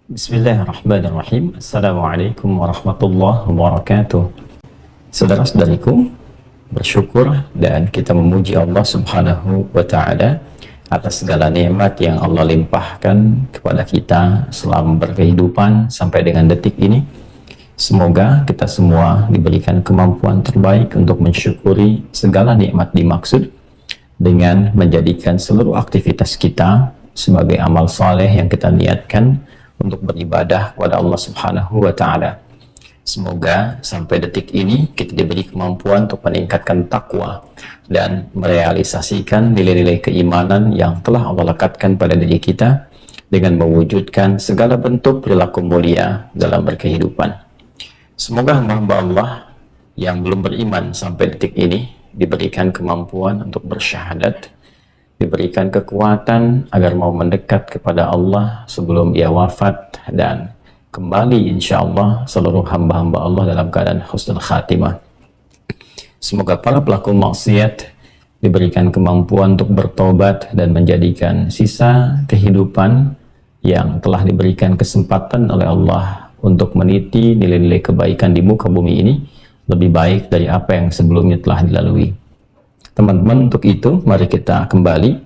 Bismillahirrahmanirrahim. Assalamualaikum warahmatullahi wabarakatuh. Saudara-saudariku, bersyukur dan kita memuji Allah Subhanahu wa Ta'ala atas segala nikmat yang Allah limpahkan kepada kita selama berkehidupan sampai dengan detik ini. Semoga kita semua diberikan kemampuan terbaik untuk mensyukuri segala nikmat dimaksud dengan menjadikan seluruh aktivitas kita sebagai amal saleh yang kita niatkan untuk beribadah kepada Allah Subhanahu wa Ta'ala. Semoga sampai detik ini kita diberi kemampuan untuk meningkatkan takwa dan merealisasikan nilai-nilai keimanan yang telah Allah lekatkan pada diri kita dengan mewujudkan segala bentuk perilaku mulia dalam berkehidupan. Semoga hamba Allah yang belum beriman sampai detik ini diberikan kemampuan untuk bersyahadat, diberikan kekuatan agar mau mendekat kepada Allah sebelum ia wafat, dan kembali insya Allah seluruh hamba-hamba Allah dalam keadaan husnul khatimah. Semoga para pelaku maksiat diberikan kemampuan untuk bertobat dan menjadikan sisa kehidupan yang telah diberikan kesempatan oleh Allah untuk meniti nilai-nilai kebaikan di muka bumi ini lebih baik dari apa yang sebelumnya telah dilalui. Teman-teman, untuk itu mari kita kembali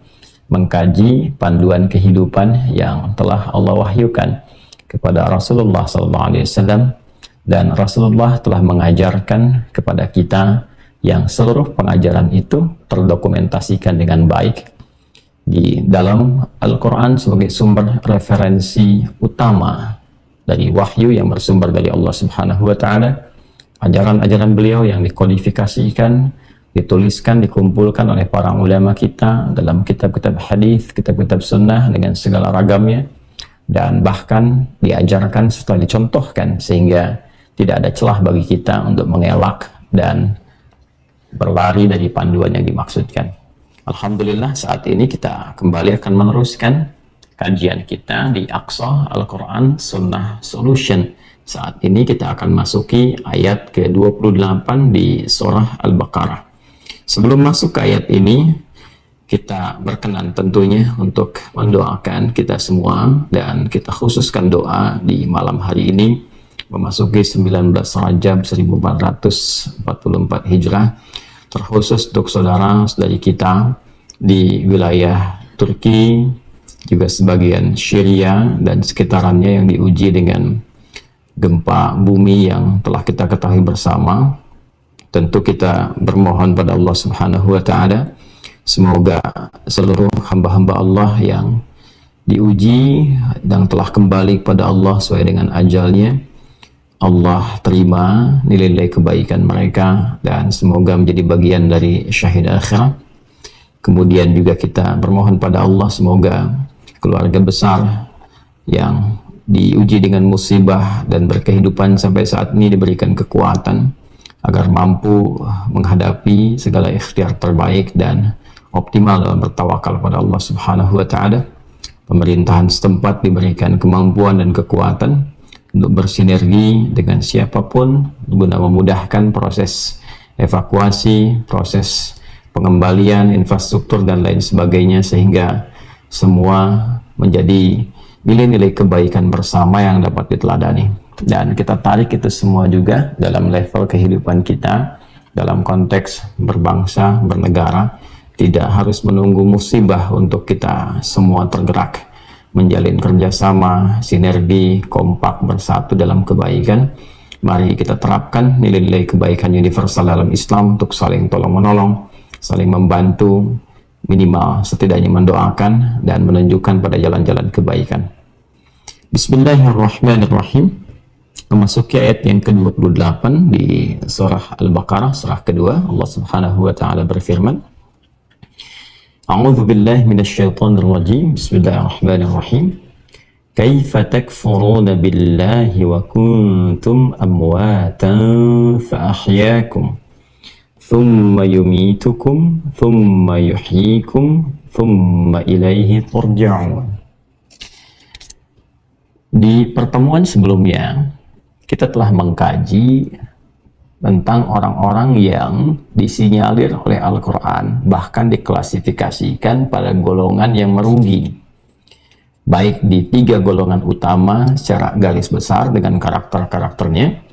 mengkaji panduan kehidupan yang telah Allah wahyukan kepada Rasulullah SAW, dan Rasulullah telah mengajarkan kepada kita yang seluruh pengajaran itu terdokumentasikan dengan baik di dalam Al-Quran sebagai sumber referensi utama dari wahyu yang bersumber dari Allah Subhanahu wa Ta'ala. Ajaran-ajaran beliau yang dikodifikasikan, dituliskan, dikumpulkan oleh para ulama kita dalam kitab-kitab hadis, kitab-kitab sunnah dengan segala ragamnya, dan bahkan diajarkan setelah dicontohkan sehingga tidak ada celah bagi kita untuk mengelak dan berlari dari panduan yang dimaksudkan. Alhamdulillah, saat ini kita kembali akan meneruskan kajian kita di Aqsa Al-Quran Sunnah Solution. Saat ini kita akan masuki ayat ke-28 di surah Al-Baqarah. Sebelum masuk ke ayat ini, kita berkenan tentunya untuk mendoakan kita semua, dan kita khususkan doa di malam hari ini memasuki 19 Rajab 1444 Hijrah, terkhusus untuk saudara-saudari kita di wilayah Turki, juga sebagian Syria dan sekitarannya yang diuji dengan gempa bumi yang telah kita ketahui bersama. Tentu kita bermohon pada Allah Subhanahu wa Ta'ala, semoga seluruh hamba-hamba Allah yang diuji dan telah kembali kepada Allah sesuai dengan ajalnya, Allah terima nilai-nilai kebaikan mereka dan semoga menjadi bagian dari syahid akhirat. Kemudian juga kita bermohon pada Allah semoga keluarga besar yang diuji dengan musibah dan berkehidupan sampai saat ini diberikan kekuatan agar mampu menghadapi segala ikhtiar terbaik dan optimal dalam bertawakal pada Allah Subhanahu wa Ta'ala. Pemerintahan setempat diberikan kemampuan dan kekuatan untuk bersinergi dengan siapapun guna memudahkan proses evakuasi, proses pengembalian infrastruktur dan lain sebagainya, sehingga semua menjadi nilai-nilai kebaikan bersama yang dapat diteladani. Dan kita tarik itu semua juga dalam level kehidupan kita dalam konteks berbangsa, bernegara. Tidak harus menunggu musibah untuk kita semua tergerak menjalin kerjasama, sinergi, kompak, bersatu dalam kebaikan. Mari kita terapkan nilai-nilai kebaikan universal dalam Islam untuk saling tolong-menolong, saling membantu, minimal setidaknya mendoakan dan menunjukkan pada jalan-jalan kebaikan. Bismillahirrahmanirrahim. Memasuki ayat yang ke-28 di surah Al-Baqarah, surah kedua, Allah Subhanahu wa Ta'ala berfirman, A'udzu billahi minasyaitonir rajim. Bismillahirrahmanirrahim. Kaifa takfuruna billahi wa kuntum amwatan fa ahyaakum thumma yumitukum thumma yuhyikum thumma ilaihi turja'un. Di pertemuan sebelumnya kita telah mengkaji tentang orang-orang yang disinyalir oleh Al-Quran, bahkan diklasifikasikan pada golongan yang merugi. baik di 3 golongan utama secara garis besar dengan karakter-karakternya.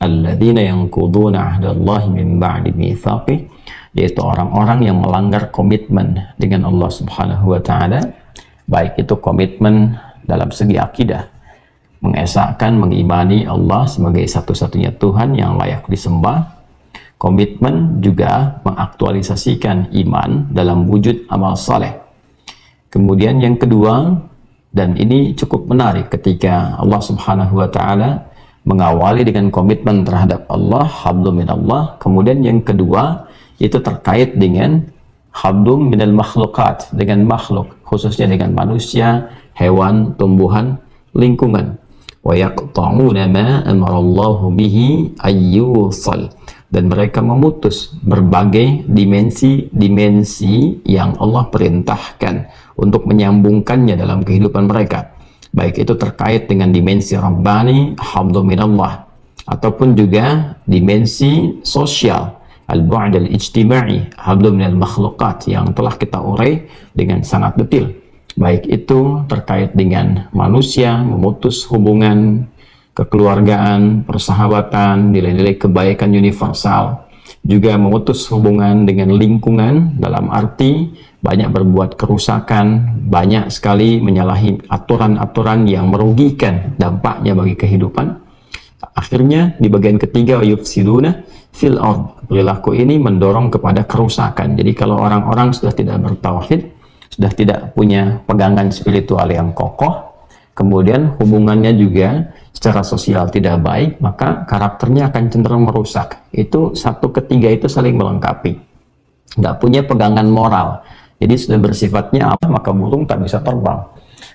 Alladzina yanquduna ahdallahi min ba'di mitsaqih, yaitu orang-orang yang melanggar komitmen dengan Allah Subhanahu wa taala, baik itu komitmen dalam segi akidah, mengesahkan, mengimani Allah sebagai satu-satunya Tuhan yang layak disembah, komitmen juga mengaktualisasikan iman dalam wujud amal saleh. Kemudian yang kedua, dan ini cukup menarik ketika Allah Subhanahu wa taala mengawali dengan komitmen terhadap Allah, hablum minallah. Kemudian yang kedua itu terkait dengan hablum minal makhlukat, dengan makhluk, khususnya dengan manusia, hewan, tumbuhan, lingkungan. Wa yaqta'una ma amarallahu bihi ayyusal, dan mereka memutus berbagai dimensi-dimensi yang Allah perintahkan untuk menyambungkannya dalam kehidupan mereka, baik itu terkait dengan dimensi Rabbani, hablum minallah, ataupun juga dimensi sosial, al-bu'd al-ijtima'i, hablum minal makhlukat, yang telah kita urai dengan sangat detail, baik itu terkait dengan manusia, memutus hubungan kekeluargaan, persahabatan, nilai-nilai kebaikan universal, juga memutus hubungan dengan lingkungan dalam arti banyak berbuat kerusakan, banyak sekali menyalahi aturan-aturan yang merugikan dampaknya bagi kehidupan. Akhirnya di bagian ketiga, yufsiduna fil ard, perilaku ini mendorong kepada kerusakan. Jadi kalau orang-orang sudah tidak bertauhid, sudah tidak punya pegangan spiritual yang kokoh, kemudian hubungannya juga secara sosial tidak baik, maka karakternya akan cenderung merusak. Itu satu ketiga itu saling melengkapi. Nggak punya pegangan moral. Jadi sudah bersifatnya apa, maka burung tak bisa terbang.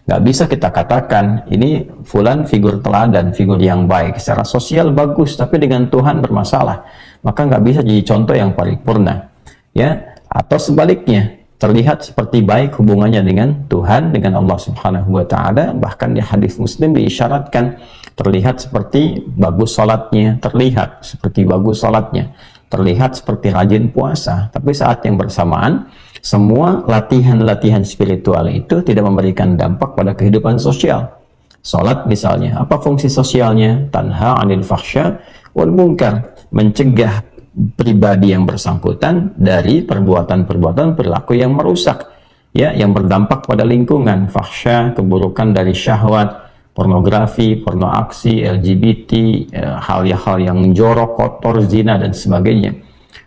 Nggak bisa kita katakan ini fulan figur teladan, figur yang baik. Secara sosial bagus, tapi dengan Tuhan bermasalah. Maka nggak bisa jadi contoh yang paripurna. Ya, atau sebaliknya, terlihat seperti baik hubungannya dengan Tuhan, dengan Allah Subhanahu wa taala, bahkan di hadis Muslim diisyaratkan terlihat seperti bagus salatnya, terlihat seperti bagus salatnya, terlihat seperti rajin puasa, tapi saat yang bersamaan semua latihan-latihan spiritual itu tidak memberikan dampak pada kehidupan sosial. Salat misalnya, apa fungsi sosialnya? Tanha 'anil fahsya wal munkar, mencegah pribadi yang bersangkutan dari perbuatan-perbuatan perilaku yang merusak, ya, yang berdampak pada lingkungan. Fahsya, keburukan dari syahwat, pornografi, porno aksi, LGBT, hal-hal yang menjorok, kotor, zina dan sebagainya.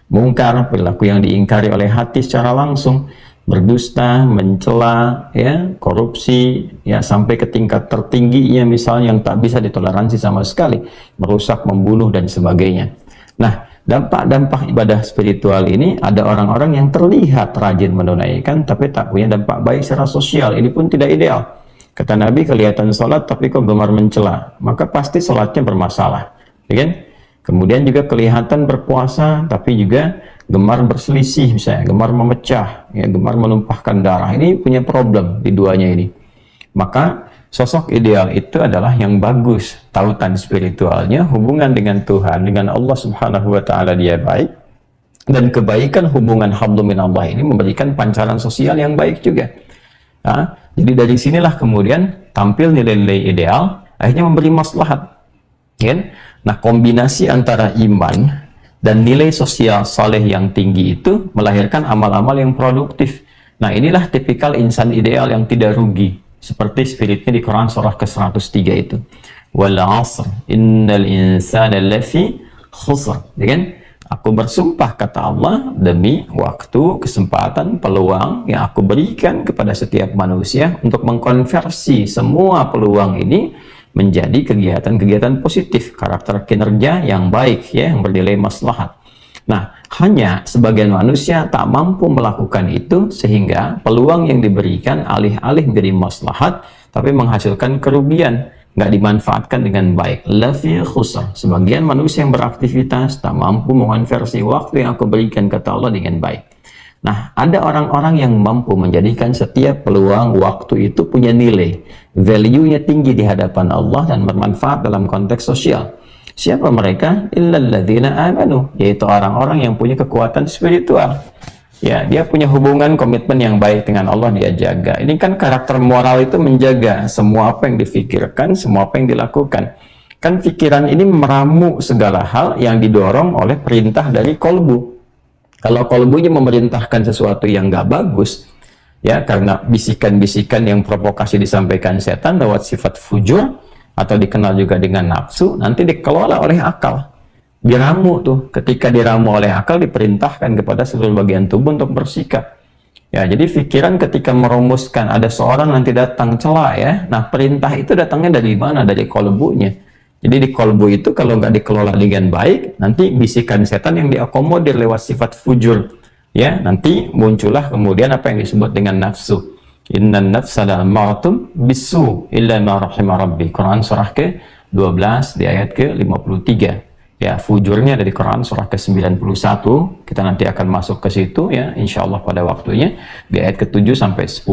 Mungkar, perilaku yang diingkari oleh hati secara langsung, berdusta, mencela, ya, korupsi, ya, sampai ke tingkat tertingginya misalnya yang tak bisa ditoleransi sama sekali, merusak, membunuh dan sebagainya. Nah, dampak-dampak ibadah spiritual ini, ada orang-orang yang terlihat rajin menunaikan tapi tak punya dampak baik secara sosial. Ini pun tidak ideal. Kata Nabi, kelihatan sholat tapi kok gemar mencela, maka pasti sholatnya bermasalah, ya kan? Kemudian juga kelihatan berpuasa tapi juga gemar berselisih, misalnya gemar memecah, ya, gemar menumpahkan darah. Ini punya problem di duanya ini. Maka sosok ideal itu adalah yang bagus, tautan spiritualnya, hubungan dengan Tuhan, dengan Allah Subhanahu wa taala dia baik, dan kebaikan hubungan hablum minallah ini memberikan pancaran sosial yang baik juga. Nah, jadi dari sinilah kemudian tampil nilai-nilai ideal, akhirnya memberi maslahat. Ya? Nah, kombinasi antara iman dan nilai sosial saleh yang tinggi itu melahirkan amal-amal yang produktif. Nah, inilah tipikal insan ideal yang tidak rugi. Seperti spiritnya di Quran surah ke-103 itu. Wal 'asr innal insana lafi khusr. Ya kan? Aku bersumpah, kata Allah, demi waktu, kesempatan, peluang yang aku berikan kepada setiap manusia untuk mengkonversi semua peluang ini menjadi kegiatan-kegiatan positif, karakter kinerja yang baik, ya, yang bernilai maslahat. Nah, hanya sebagian manusia tak mampu melakukan itu, sehingga peluang yang diberikan alih-alih menjadi maslahat, tapi menghasilkan kerugian, nggak dimanfaatkan dengan baik. Lafi khusr. Sebagian manusia yang beraktivitas tak mampu mengonversi waktu yang aku berikan, kata Allah, dengan baik. Nah, ada orang-orang yang mampu menjadikan setiap peluang waktu itu punya nilai, value-nya tinggi di hadapan Allah dan bermanfaat dalam konteks sosial. Siapa mereka? Illal ladzina amanu, yaitu orang-orang yang punya kekuatan spiritual. Ya, dia punya hubungan komitmen yang baik dengan Allah, dia jaga. Ini kan karakter moral itu menjaga semua apa yang difikirkan, semua apa yang dilakukan. Kan pikiran ini meramu segala hal yang didorong oleh perintah dari kolbu. Kalau kolbunya memerintahkan sesuatu yang nggak bagus, ya karena bisikan-bisikan yang provokasi disampaikan setan lewat sifat fujur, atau dikenal juga dengan nafsu, nanti dikelola oleh akal. Diramu tuh, ketika diramu oleh akal diperintahkan kepada seluruh bagian tubuh untuk bersikap. Ya, jadi pikiran ketika merumuskan ada seorang nanti datang cela ya, nah perintah itu datangnya dari mana? Dari kolbunya. Jadi di kolbu itu kalau nggak dikelola dengan baik, nanti bisikan setan yang diakomodir lewat sifat fujur. Ya, nanti muncullah kemudian apa yang disebut dengan nafsu. Innan nafsa la'amaratum bisu illa ma rahima rabbi. Quran surah ke-12 di ayat ke-53. Ya, fujurnya dari Quran surah ke-91, kita nanti akan masuk ke situ ya, insyaallah pada waktunya di ayat ke-7 sampai 10.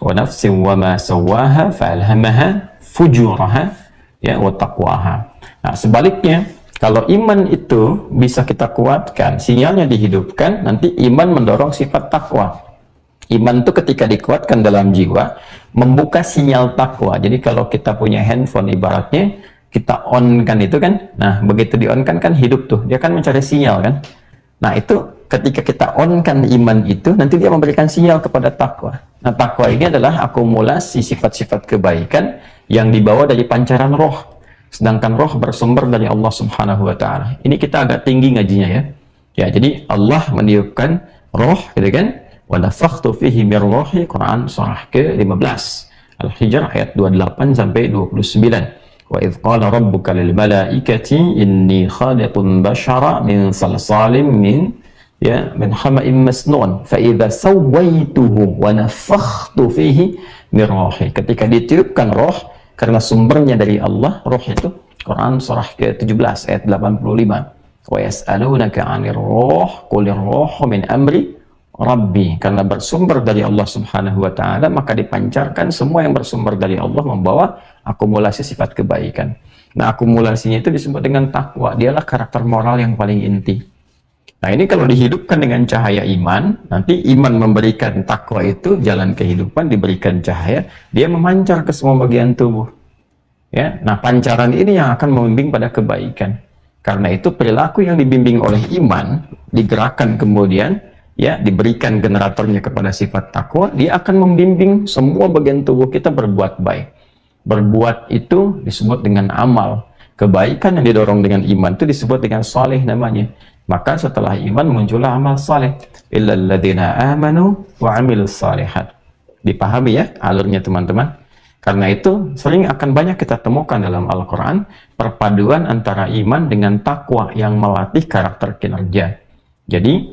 Wa nafsin wa ma sawwaha fa'alhamaha fujuraha ya wa taqwaha. Nah, sebaliknya kalau iman itu bisa kita kuatkan, sinyalnya dihidupkan, nanti iman mendorong sifat takwa. Iman itu ketika dikuatkan dalam jiwa, membuka sinyal takwa. Jadi kalau kita punya handphone ibaratnya, kita on kan itu kan, nah begitu di on kan hidup tuh, dia kan mencari sinyal kan. Nah itu ketika kita on kan iman itu, nanti dia memberikan sinyal kepada takwa. Nah takwa ini adalah akumulasi sifat-sifat kebaikan yang dibawa dari pancaran roh, sedangkan roh bersumber dari Allah Subhanahu wa Ta'ala. Ini kita agak tinggi ngajinya ya. Ya, jadi Allah meniupkan roh gitu kan, wa nafakhtu fihi min ruhi, Quran surah ke-15 Al-Hijr ayat 28 sampai 29. Wa idh qala rabbuka lil malaikati inni khaliqun bashara min salsalin min hama'in masnun fa idza sawaituhu wa nafakhtu fihi min ruhi. Ketika ditiupkan roh, karena sumbernya dari Allah, roh itu, Quran surah ke-17 ayat 85. Wa yas'alunaka 'anir ruh qulir ruhu min amri Rabbi. Karena bersumber dari Allah Subhanahu wa Ta'ala, maka dipancarkan semua yang bersumber dari Allah membawa akumulasi sifat kebaikan. Nah, akumulasinya itu disebut dengan takwa. Dialah karakter moral yang paling inti. Nah, ini kalau dihidupkan dengan cahaya iman, nanti iman memberikan takwa itu jalan kehidupan, diberikan cahaya, dia memancar ke semua bagian tubuh. Ya, nah pancaran ini yang akan membimbing pada kebaikan. Karena itu perilaku yang dibimbing oleh iman digerakkan kemudian, ya diberikan generatornya kepada sifat takwa, dia akan membimbing semua bagian tubuh kita berbuat baik. Berbuat itu disebut dengan amal. Kebaikan yang didorong dengan iman itu disebut dengan saleh namanya. Maka setelah iman muncullah amal saleh. Illal ladzina amanu wa amilus shalihat. Dipahami ya alurnya teman-teman? Karena itu sering akan banyak kita temukan dalam Al-Quran perpaduan antara iman dengan takwa yang melatih karakter kinerja. Jadi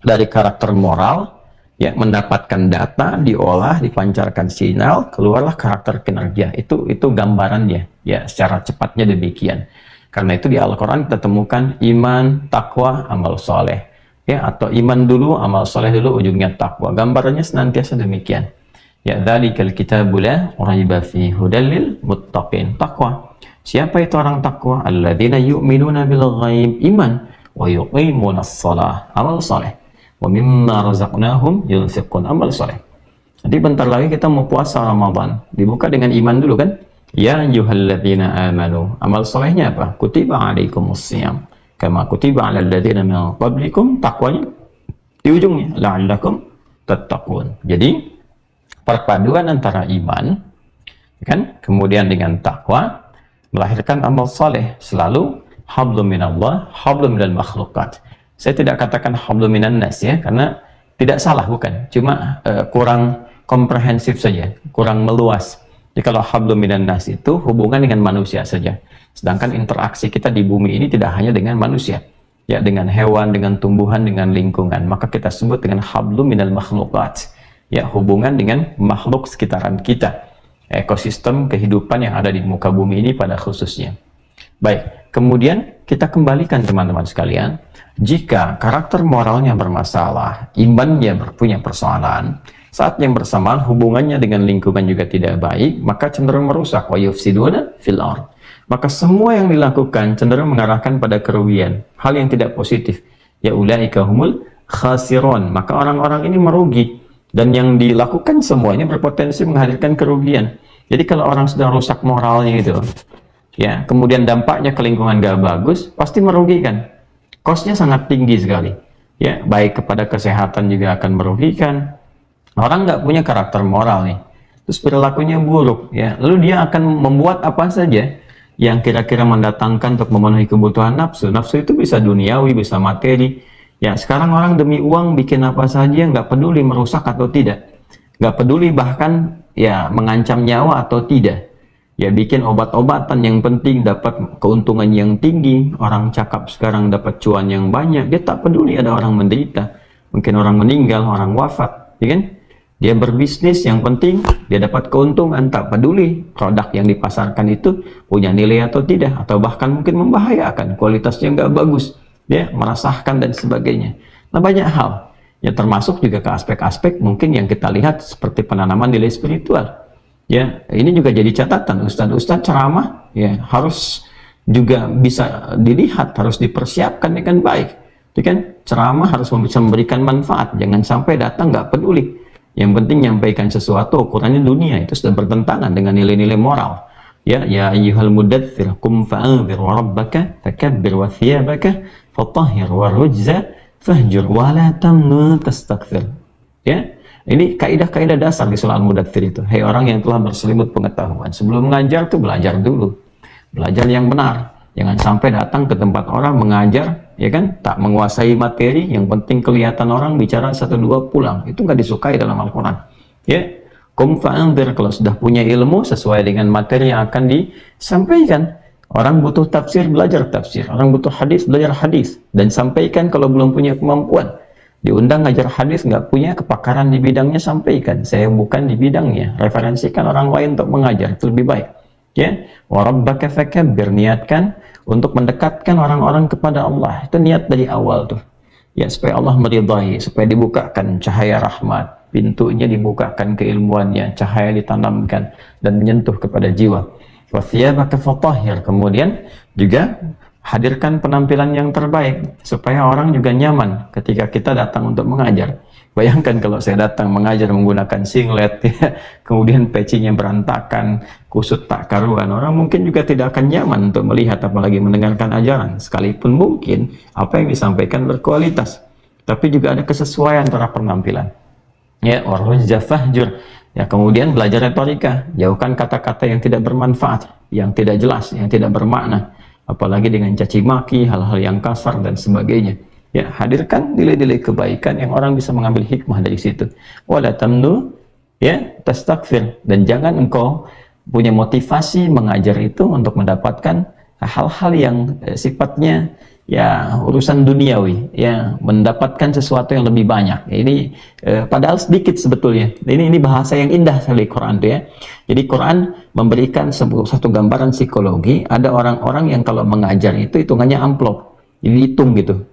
dari karakter moral ya mendapatkan data, diolah, dipancarkan sinyal, keluarlah karakter kinerja. Itu gambarannya ya, secara cepatnya demikian. Karena itu di Al-Quran kita temukan iman, takwa, amal soleh ya, atau iman dulu, amal soleh dulu, ujungnya takwa. Gambarannya senantiasa demikian ya. Dzalikal kitabu la raiba fihi hudal lil muttaqin. Takwa, siapa itu orang takwa? Alladzina yu'minuna bil ghaib, iman, wa yuqimunas shalah, amal soleh, wa mimma razaqnahum yunfiqun, amal soleh. Nanti bentar lagi kita mau puasa Ramadan, dibuka dengan iman dulu kan. Ya ayyuhalladzina amanu, amal solehnya apa? Kutiba alaikumusiyam kama kutiba alal ladzina min qablikum, takwanya di ujungnya, la'allakum tattaqun. Jadi perpaduan antara iman kan kemudian dengan takwa melahirkan amal soleh. Selalu hablum minallah, hablum minal makhlukat. Saya tidak katakan hablum minan nas ya, karena tidak salah, bukan, cuma kurang komprehensif saja, kurang meluas. Jadi kalau hablum minan nas itu hubungan dengan manusia saja, sedangkan interaksi kita di bumi ini tidak hanya dengan manusia ya, dengan hewan, dengan tumbuhan, dengan lingkungan. Maka kita sebut dengan hablum minal makhlukat ya, hubungan dengan makhluk sekitaran kita, ekosistem kehidupan yang ada di muka bumi ini pada khususnya. Baik, kemudian kita kembalikan teman-teman sekalian, jika karakter moralnya bermasalah, imannya punya persoalan, saat yang bersamaan hubungannya dengan lingkungan juga tidak baik, maka cenderung merusak. Wa yufsiduna fil ard. Maka semua yang dilakukan cenderung mengarahkan pada kerugian, hal yang tidak positif. Ya ulaika humul khasirun, maka orang-orang ini merugi, dan yang dilakukan semuanya berpotensi menghadirkan kerugian. Jadi kalau orang sudah rusak moralnya itu, ya, kemudian dampaknya ke lingkungan gak bagus, pasti merugikan. Kosnya sangat tinggi sekali, ya, baik kepada kesehatan juga akan merugikan. Orang nggak punya karakter moral nih, terus perilakunya buruk, ya, lalu dia akan membuat apa saja yang kira-kira mendatangkan untuk memenuhi kebutuhan nafsu. Nafsu itu bisa duniawi, bisa materi. Ya, sekarang orang demi uang bikin apa saja, nggak peduli merusak atau tidak, nggak peduli bahkan ya mengancam nyawa atau tidak. Ya, bikin obat-obatan, yang penting dapat keuntungan yang tinggi. Orang cakap sekarang dapat cuan yang banyak, dia tak peduli ada orang menderita, mungkin orang meninggal, orang wafat, ya kan? Dia berbisnis, yang penting dia dapat keuntungan, tak peduli produk yang dipasarkan itu punya nilai atau tidak, atau bahkan mungkin membahayakan, kualitasnya nggak bagus, ya, meresahkan dan sebagainya. Nah, banyak hal, ya, termasuk juga ke aspek-aspek mungkin yang kita lihat seperti penanaman nilai spiritual. Ya, ini juga jadi catatan. Ustadz-ustadz ceramah, ya, harus juga bisa dilihat, harus dipersiapkan dengan baik. Itu kan, ceramah harus bisa memberikan manfaat. Jangan sampai datang nggak peduli. Yang penting nyampaikan sesuatu, ukurannya dunia, itu sudah bertentangan dengan nilai-nilai moral. Ya, ya ayyuhal mudaththir qum fa'anzir wa rabbaka fakabbir wa thiyabaka fatahhir wa rujza fahjur wa la tamnun tastakthir. Ya. Ini kaidah-kaidah dasar di surah Al-Mudaththir itu. Hei orang yang telah berselimut pengetahuan, sebelum mengajar tuh belajar dulu. Belajar yang benar. Jangan sampai datang ke tempat orang mengajar, ya kan, tak menguasai materi, yang penting kelihatan orang bicara 1-2 pulang. Itu nggak disukai dalam Al-Quran. Ya, qum fa'anzir, kalau sudah punya ilmu sesuai dengan materi yang akan disampaikan. Orang butuh tafsir, belajar tafsir. Orang butuh hadis, belajar hadis. Dan sampaikan kalau belum punya kemampuan. Diundang ngajar hadis, nggak punya kepakaran di bidangnya, sampaikan saya bukan di bidangnya, referensikan orang lain untuk mengajar, itu lebih baik. Ya, wa rabbaka fakabbir, niatkan untuk mendekatkan orang-orang kepada Allah, itu niat dari awal tuh, ya, supaya Allah meridai, supaya dibukakan cahaya rahmat, pintunya dibukakan keilmuannya, cahaya ditanamkan dan menyentuh kepada jiwa. Wa thiyabaka fatahhir, kemudian juga hadirkan penampilan yang terbaik supaya orang juga nyaman ketika kita datang untuk mengajar. Bayangkan kalau saya datang mengajar menggunakan singlet, ya, kemudian pecinya berantakan, kusut tak karuan, orang mungkin juga tidak akan nyaman untuk melihat apalagi mendengarkan ajaran, sekalipun mungkin apa yang disampaikan berkualitas, tapi juga ada kesesuaian antara penampilan. Ya, warujza fahjur, ya, kemudian belajar retorika, jauhkan kata-kata yang tidak bermanfaat, yang tidak jelas, yang tidak bermakna, apalagi dengan caci maki, hal-hal yang kasar dan sebagainya. Ya, hadirkan nilai-nilai kebaikan yang orang bisa mengambil hikmah dari situ. Wala tamnu, ya, tastakfir, dan jangan engkau punya motivasi mengajar itu untuk mendapatkan hal-hal yang sifatnya ya urusan duniawi, ya, mendapatkan sesuatu yang lebih banyak. Ini padahal sedikit sebetulnya. Ini bahasa yang indah sekali Quran tuh, ya. Jadi Quran memberikan satu gambaran psikologi. Ada orang-orang yang kalau mengajar itu hitungannya amplop, jadi hitung gitu.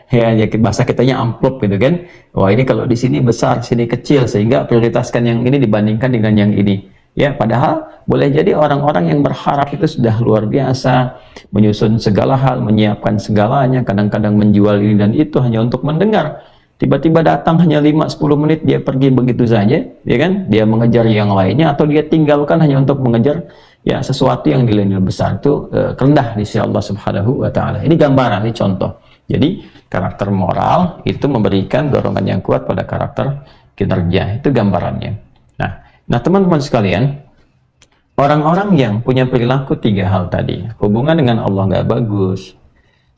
Ya, bahasa kitanya amplop gitu kan. Wah, ini kalau di sini besar, sini kecil, sehingga prioritaskan yang ini dibandingkan dengan yang ini. Ya, padahal boleh jadi orang-orang yang berharap itu sudah luar biasa, menyusun segala hal, menyiapkan segalanya, kadang-kadang menjual ini dan itu hanya untuk mendengar. Tiba-tiba datang hanya 5-10 menit, dia pergi begitu saja, ya kan? Dia mengejar yang lainnya, atau dia tinggalkan hanya untuk mengejar ya sesuatu yang nilai-nilai besar, itu rendah di sisi Allah Subhanahu wa taala. Ini gambaran, ini contoh. Jadi karakter moral itu memberikan dorongan yang kuat pada karakter kinerja. Itu gambarannya. Nah, teman-teman sekalian, orang-orang yang punya perilaku 3 hal tadi, hubungan dengan Allah nggak bagus,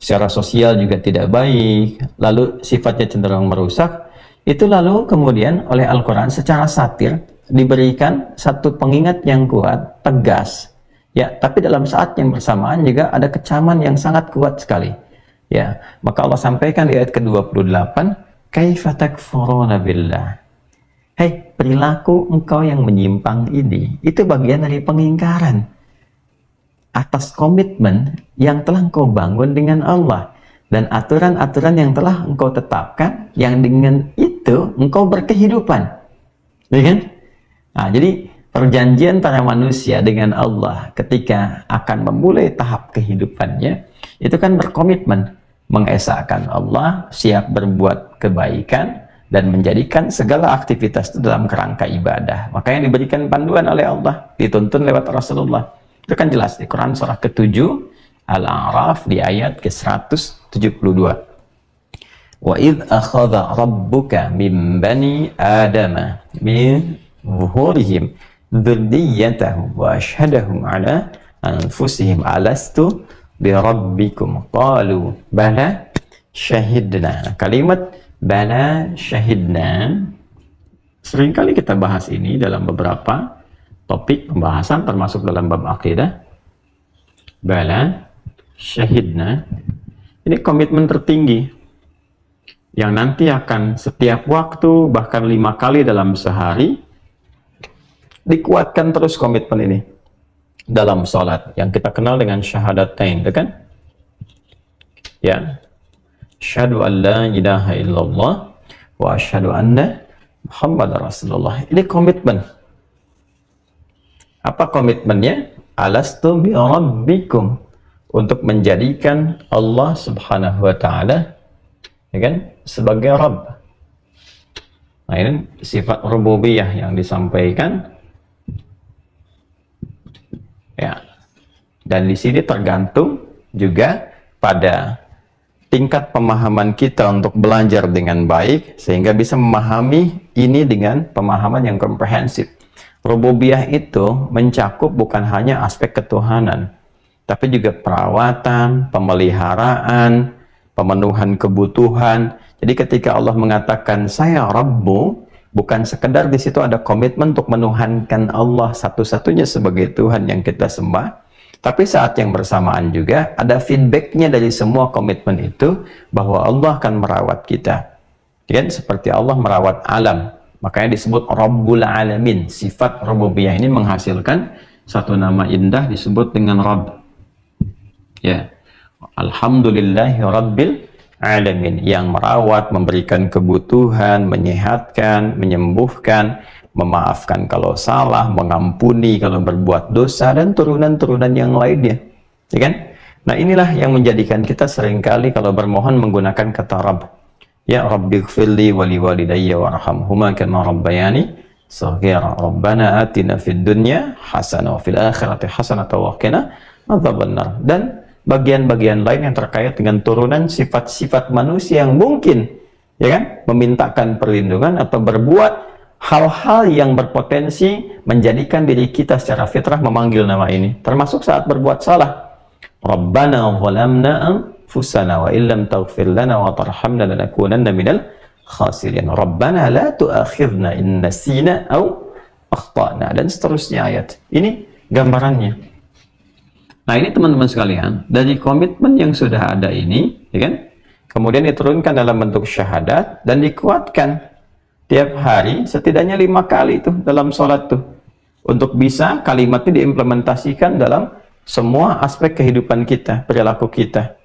secara sosial juga tidak baik, lalu sifatnya cenderung merusak, itu lalu kemudian oleh Al-Quran secara satir diberikan satu pengingat yang kuat, tegas, ya, tapi dalam saat yang bersamaan juga ada kecaman yang sangat kuat sekali, ya. Maka Allah sampaikan di ayat ke-28, kaifa takfuruna billah. Hei, perilaku engkau yang menyimpang ini, itu bagian dari pengingkaran atas komitmen yang telah engkau bangun dengan Allah dan aturan-aturan yang telah engkau tetapkan, yang dengan itu engkau berkehidupan, ya kan? Nah, jadi perjanjian para manusia dengan Allah ketika akan memulai tahap kehidupannya itu kan berkomitmen, mengesahkan Allah, siap berbuat kebaikan, dan menjadikan segala aktivitas itu dalam kerangka ibadah. Maka yang diberikan panduan oleh Allah, dituntun lewat Rasulullah. Itu kan jelas di Quran surah ke-7 Al-A'raf di ayat ke-172. Wa idh akhadha rabbuka min bani adama min zuhurihim dzurriyyatahum wa ashhadahum ala anfusihim alastu bi rabbikum qalu bala syahidna. Kalimat bala syahidna seringkali kita bahas ini dalam beberapa topik pembahasan termasuk dalam bab akidah. Bala syahidna ini komitmen tertinggi yang nanti akan setiap waktu bahkan 5 kali dalam sehari dikuatkan terus komitmen ini dalam sholat yang kita kenal dengan syahadatain, itu kan ya, asyhadu an la ilaha illallah wa asyhadu anna Muhammadar Rasulullah. Ini komitmen. Apa komitmennya? Alastu bi rabbikum, untuk menjadikan Allah Subhanahu wa taala ya kan sebagai Rabb. Nah, ini sifat rububiyah yang disampaikan ya. Dan di sini tergantung juga pada tingkat pemahaman kita untuk belajar dengan baik sehingga bisa memahami ini dengan pemahaman yang komprehensif. Rububiyah itu mencakup bukan hanya aspek ketuhanan, tapi juga perawatan, pemeliharaan, pemenuhan kebutuhan. Jadi ketika Allah mengatakan saya Rabbu, bukan sekedar di situ ada komitmen untuk menuhankan Allah satu-satunya sebagai Tuhan yang kita sembah, tapi saat yang bersamaan juga ada feedbacknya dari semua komitmen itu bahwa Allah akan merawat kita. Ya, seperti Allah merawat alam. Makanya disebut Rabbul Alamin. Sifat rububiyah ini menghasilkan satu nama indah disebut dengan Rabb. Ya. Alhamdulillahi Rabbil Alamin, yang merawat, memberikan kebutuhan, menyehatkan, menyembuhkan, memaafkan kalau salah, mengampuni kalau berbuat dosa, dan turunan-turunan yang lainnya, ya kan? Nah, inilah yang menjadikan kita seringkali kalau bermohon menggunakan kata Rabb. Ya Rabbighfirli wa liwalidayya warhamhuma kama rabbayani shaghira. Rabbana atina fid dunya hasanah wa fil akhirati hasanah wa qina adzabannar. Dan bagian-bagian lain yang terkait dengan turunan sifat-sifat manusia yang mungkin ya kan memintakan perlindungan atau berbuat hal-hal yang berpotensi menjadikan diri kita secara fitrah memanggil nama ini, termasuk saat berbuat salah. Rabbana zalamna anfusana wa illam taghfir lana wa tarhamna lanakunanna minal khasirin. Rabbana la tu'akhidna in nasina aw akhtana, dan seterusnya ayat. Ini gambarannya. Nah, ini teman-teman sekalian, dari komitmen yang sudah ada ini, ya kan, kemudian diturunkan dalam bentuk syahadat dan dikuatkan tiap hari setidaknya 5 kali tuh dalam sholat tuh, untuk bisa kalimat ini diimplementasikan dalam semua aspek kehidupan kita, perilaku kita.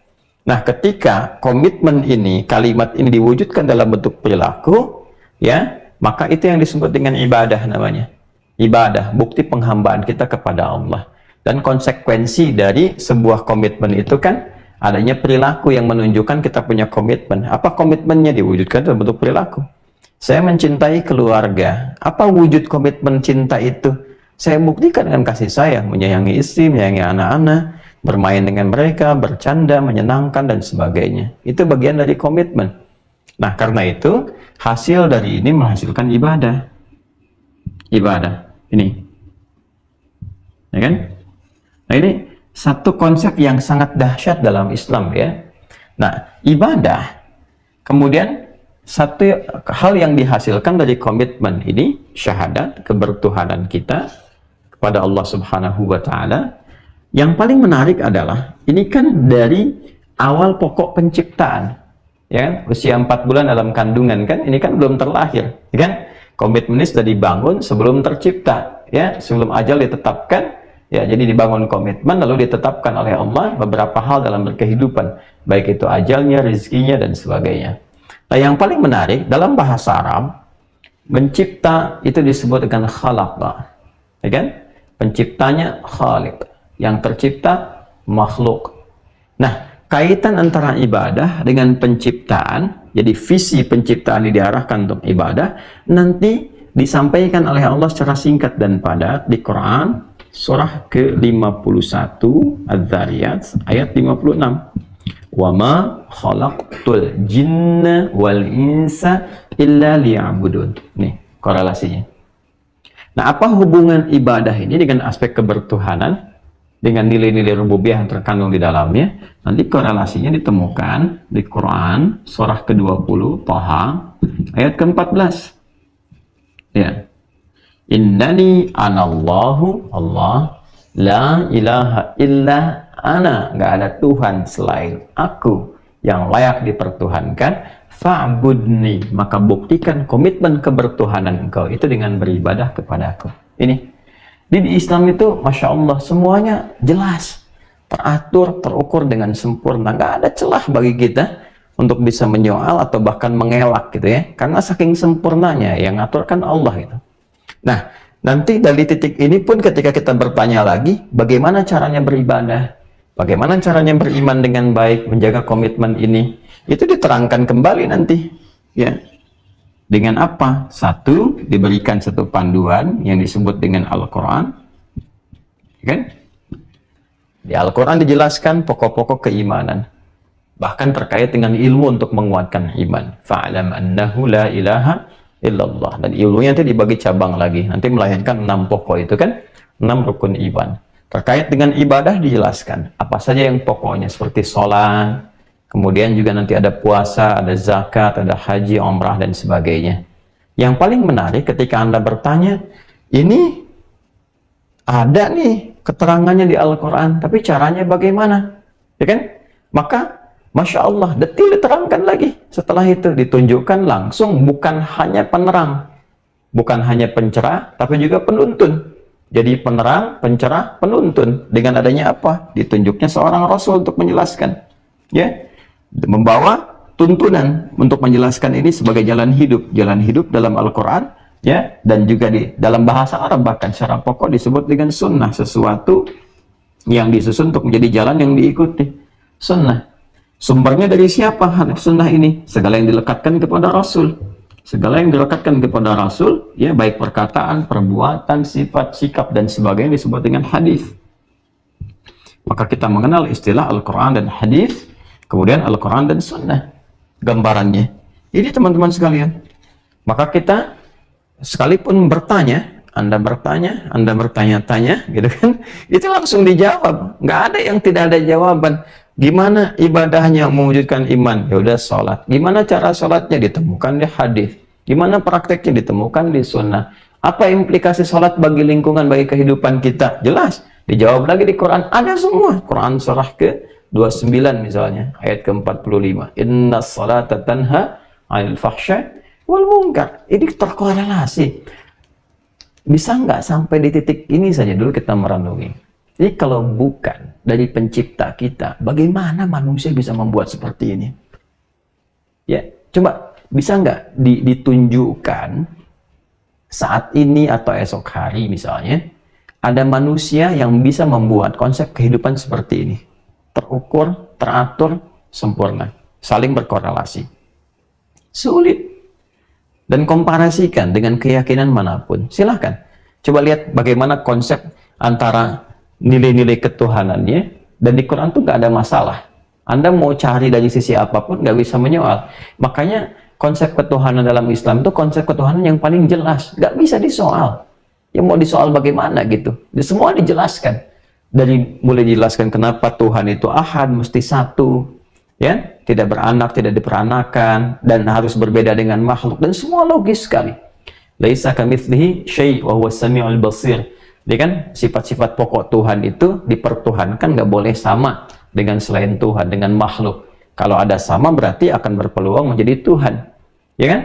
Nah, ketika komitmen ini, kalimat ini diwujudkan dalam bentuk perilaku, ya, maka itu yang disebut dengan ibadah namanya. Ibadah, bukti penghambaan kita kepada Allah. Dan konsekuensi dari sebuah komitmen itu kan adanya perilaku yang menunjukkan kita punya komitmen. Apa komitmennya? Diwujudkan dalam bentuk perilaku. Saya mencintai keluarga. Apa wujud komitmen cinta itu? Saya buktikan dengan kasih sayang, menyayangi istri, menyayangi anak-anak, bermain dengan mereka, bercanda, menyenangkan, dan sebagainya. Itu bagian dari komitmen. Nah, karena itu, hasil dari ini menghasilkan ibadah. Ibadah. Ini. Ya kan? Nah, ini satu konsep yang sangat dahsyat dalam Islam, ya. Nah, ibadah, kemudian satu hal yang dihasilkan dari komitmen ini, syahadat, kebertuhanan kita kepada Allah Subhanahu wa Ta'ala. Yang paling menarik adalah, ini kan dari awal pokok penciptaan, ya kan? Usia 4 bulan dalam kandungan, kan? Ini kan belum terlahir, ya kan? Komitmen ini sudah dibangun sebelum tercipta, ya, sebelum ajal ditetapkan. Ya, jadi dibangun komitmen lalu ditetapkan oleh Allah beberapa hal dalam berkehidupan, baik itu ajalnya, rezekinya, dan sebagainya. Nah, yang paling menarik dalam bahasa Arab, mencipta itu disebut dengan khalaqa, ya kan? Penciptanya khaliq, yang tercipta makhluk. Nah, kaitan antara ibadah dengan penciptaan, jadi visi penciptaan ini diarahkan untuk ibadah, nanti disampaikan oleh Allah secara singkat dan padat di Quran surah ke-51 Az-Zariyat ayat 56. Wa ma khalaqtul jinna wal insa illa liya'budun. Nih korelasinya. Nah, apa hubungan ibadah ini dengan aspek kebertuhanan, dengan nilai-nilai rububiyah yang terkandung di dalamnya? Nanti korelasinya ditemukan di Quran surah ke-20 Thaha ayat ke-14. Ya. Innani anallahu, Allah, la ilaha illa ana, nggak ada Tuhan selain aku yang layak dipertuhankan, fa'budni, maka buktikan komitmen kebertuhanan engkau itu dengan beribadah kepadaku. Ini di Islam itu Masya Allah semuanya jelas, teratur, terukur dengan sempurna, nggak ada celah bagi kita untuk bisa menyoal atau bahkan mengelak gitu ya, karena saking sempurnanya yang ngaturkan Allah itu. Nah, nanti dari titik ini pun ketika kita bertanya lagi bagaimana caranya beribadah, bagaimana caranya beriman dengan baik, menjaga komitmen ini, itu diterangkan kembali nanti ya. Dengan apa? Satu, diberikan satu panduan yang disebut dengan Al-Quran, kan? Di Al-Quran dijelaskan pokok-pokok keimanan, bahkan terkait dengan ilmu untuk menguatkan iman. Fa'alam annahu la ilaha illallah. Dan ilmunya nanti dibagi cabang lagi, nanti melahirkan 6 pokok itu kan, 6 rukun iman. Terkait dengan ibadah dijelaskan apa saja yang pokoknya, seperti sholat, kemudian juga nanti ada puasa, ada zakat, ada haji, umrah, dan sebagainya. Yang paling menarik ketika Anda bertanya, ini ada nih keterangannya di Al-Quran, tapi caranya bagaimana? Ya kan? Maka Masya Allah, detil diterangkan lagi. Setelah itu ditunjukkan langsung, bukan hanya penerang, bukan hanya pencerah, tapi juga penuntun. Jadi penerang, pencerah, penuntun. Dengan adanya apa? Ditunjuknya seorang Rasul untuk menjelaskan. Ya, membawa tuntunan untuk menjelaskan ini sebagai jalan hidup dalam Al-Quran, ya, dan juga di dalam bahasa Arab bahkan secara pokok disebut dengan sunnah, sesuatu yang disusun untuk menjadi jalan yang diikuti. Sunnah. Sumbernya dari siapa sunnah ini? Segala yang dilekatkan kepada Rasul. Segala yang dilekatkan kepada Rasul, ya, baik perkataan, perbuatan, sifat, sikap, dan sebagainya disebut dengan hadis. Maka kita mengenal istilah Al-Quran dan hadis, kemudian Al-Quran dan sunnah. Gambarannya. Ini teman-teman sekalian. Maka kita sekalipun bertanya, Anda bertanya-tanya, gitu kan, itu langsung dijawab. Nggak ada yang tidak ada jawaban. Gimana ibadahnya mewujudkan iman? Ya udah sholat. Gimana cara sholatnya? Ditemukan di hadis. Gimana prakteknya? Ditemukan di sunnah. Apa implikasi sholat bagi lingkungan, bagi kehidupan kita? Jelas. Dijawab lagi di Quran. Ada semua. Quran surah ke-29 misalnya, ayat ke-45. Inna sholata tanha 'anil fahsya wal munkar. Ini terkorelasi. Bisa nggak sampai di titik ini saja dulu kita merenungi? Jadi kalau bukan dari pencipta kita, bagaimana manusia bisa membuat seperti ini? Ya, coba bisa nggak ditunjukkan saat ini atau esok hari misalnya, ada manusia yang bisa membuat konsep kehidupan seperti ini. Terukur, teratur, sempurna, saling berkorelasi. Sulit. Dan komparasikan dengan keyakinan manapun. Silahkan. Coba lihat bagaimana konsep antara nilai-nilai ketuhanannya, dan di Quran tuh nggak ada masalah. Anda mau cari dari sisi apapun nggak bisa menyoal. Makanya konsep ketuhanan dalam Islam itu konsep ketuhanan yang paling jelas, nggak bisa disoal. Ya mau disoal bagaimana gitu? Semua dijelaskan. Dari mulai dijelaskan kenapa Tuhan itu ahad, mesti satu, ya, tidak beranak, tidak diperanakan, dan harus berbeda dengan makhluk, dan semua logis sekali. Laisa kamitslihi syai' wa huwas samiul basir. Jadi kan sifat-sifat pokok Tuhan itu dipertuhankan, nggak boleh sama dengan selain Tuhan, dengan makhluk. Kalau ada sama berarti akan berpeluang menjadi Tuhan, ya kan?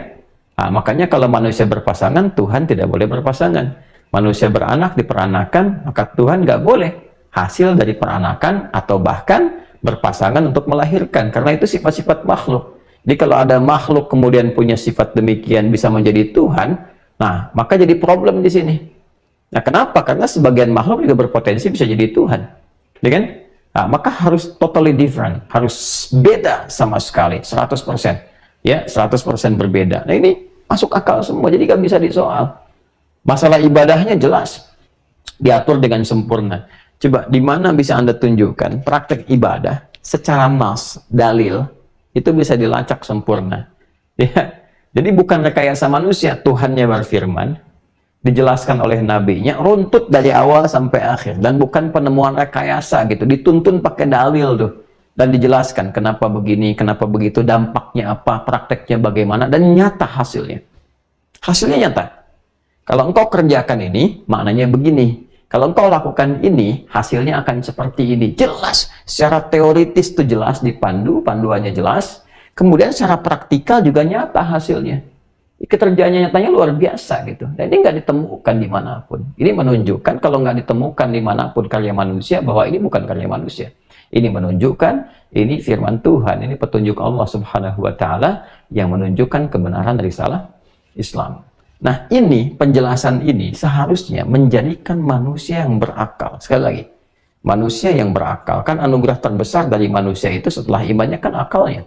Nah, makanya kalau manusia berpasangan, Tuhan tidak boleh berpasangan. Manusia beranak, diperanakan, maka Tuhan nggak boleh hasil dari peranakan atau bahkan berpasangan untuk melahirkan, karena itu sifat-sifat makhluk. Jadi kalau ada makhluk kemudian punya sifat demikian bisa menjadi Tuhan, nah maka jadi problem di sini. Nah, kenapa? Karena sebagian makhluk juga berpotensi bisa jadi Tuhan, ya kan? Nah, maka harus totally different, harus beda sama sekali, 100%. Ya, 100% berbeda. Nah, ini masuk akal semua, jadi nggak bisa disoal. Masalah ibadahnya jelas, diatur dengan sempurna. Coba, di mana bisa Anda tunjukkan praktek ibadah secara nas, dalil, itu bisa dilacak sempurna. Ya, jadi bukan rekayasa manusia, Tuhannya berfirman, dijelaskan oleh nabinya, runtut dari awal sampai akhir, dan bukan penemuan rekayasa gitu, dituntun pakai dalil tuh, dan dijelaskan kenapa begini, kenapa begitu, dampaknya apa, prakteknya bagaimana, dan nyata hasilnya nyata. Kalau engkau kerjakan ini, maknanya begini, kalau engkau lakukan ini, hasilnya akan seperti ini, jelas, secara teoritis tuh jelas, dipandu, panduannya jelas, kemudian secara praktikal juga nyata hasilnya. Kerjanya nyatanya luar biasa gitu. Dan ini nggak ditemukan dimanapun. Ini menunjukkan kalau nggak ditemukan dimanapun karya manusia, bahwa ini bukan karya manusia. Ini menunjukkan ini firman Tuhan, ini petunjuk Allah Subhanahu Wa Taala yang menunjukkan kebenaran risalah Islam. Nah, ini penjelasan ini seharusnya menjadikan manusia yang berakal. Sekali lagi, manusia yang berakal, kan anugerah terbesar dari manusia itu setelah imannya kan akalnya.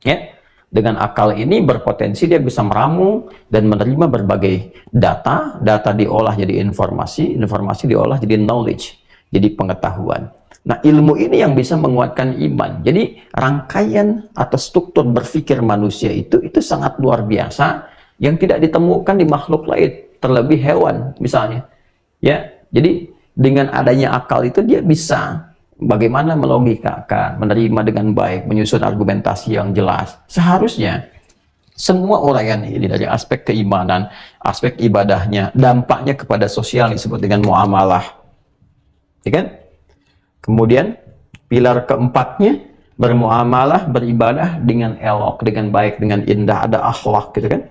Ya. Dengan akal ini berpotensi dia bisa meramu dan menerima berbagai data, data diolah jadi informasi, informasi diolah jadi knowledge, jadi pengetahuan. Nah, ilmu ini yang bisa menguatkan iman. Jadi rangkaian atau struktur berpikir manusia itu sangat luar biasa yang tidak ditemukan di makhluk lain, terlebih hewan misalnya. Ya, jadi dengan adanya akal itu dia bisa bagaimana melogikakan, menerima dengan baik, menyusun argumentasi yang jelas. Seharusnya semua uraian ini dari aspek keimanan, aspek ibadahnya, dampaknya kepada sosial disebut dengan muamalah. Ya kan? Kemudian pilar keempatnya bermuamalah, beribadah dengan elok, dengan baik, dengan indah, ada akhlak gitu kan?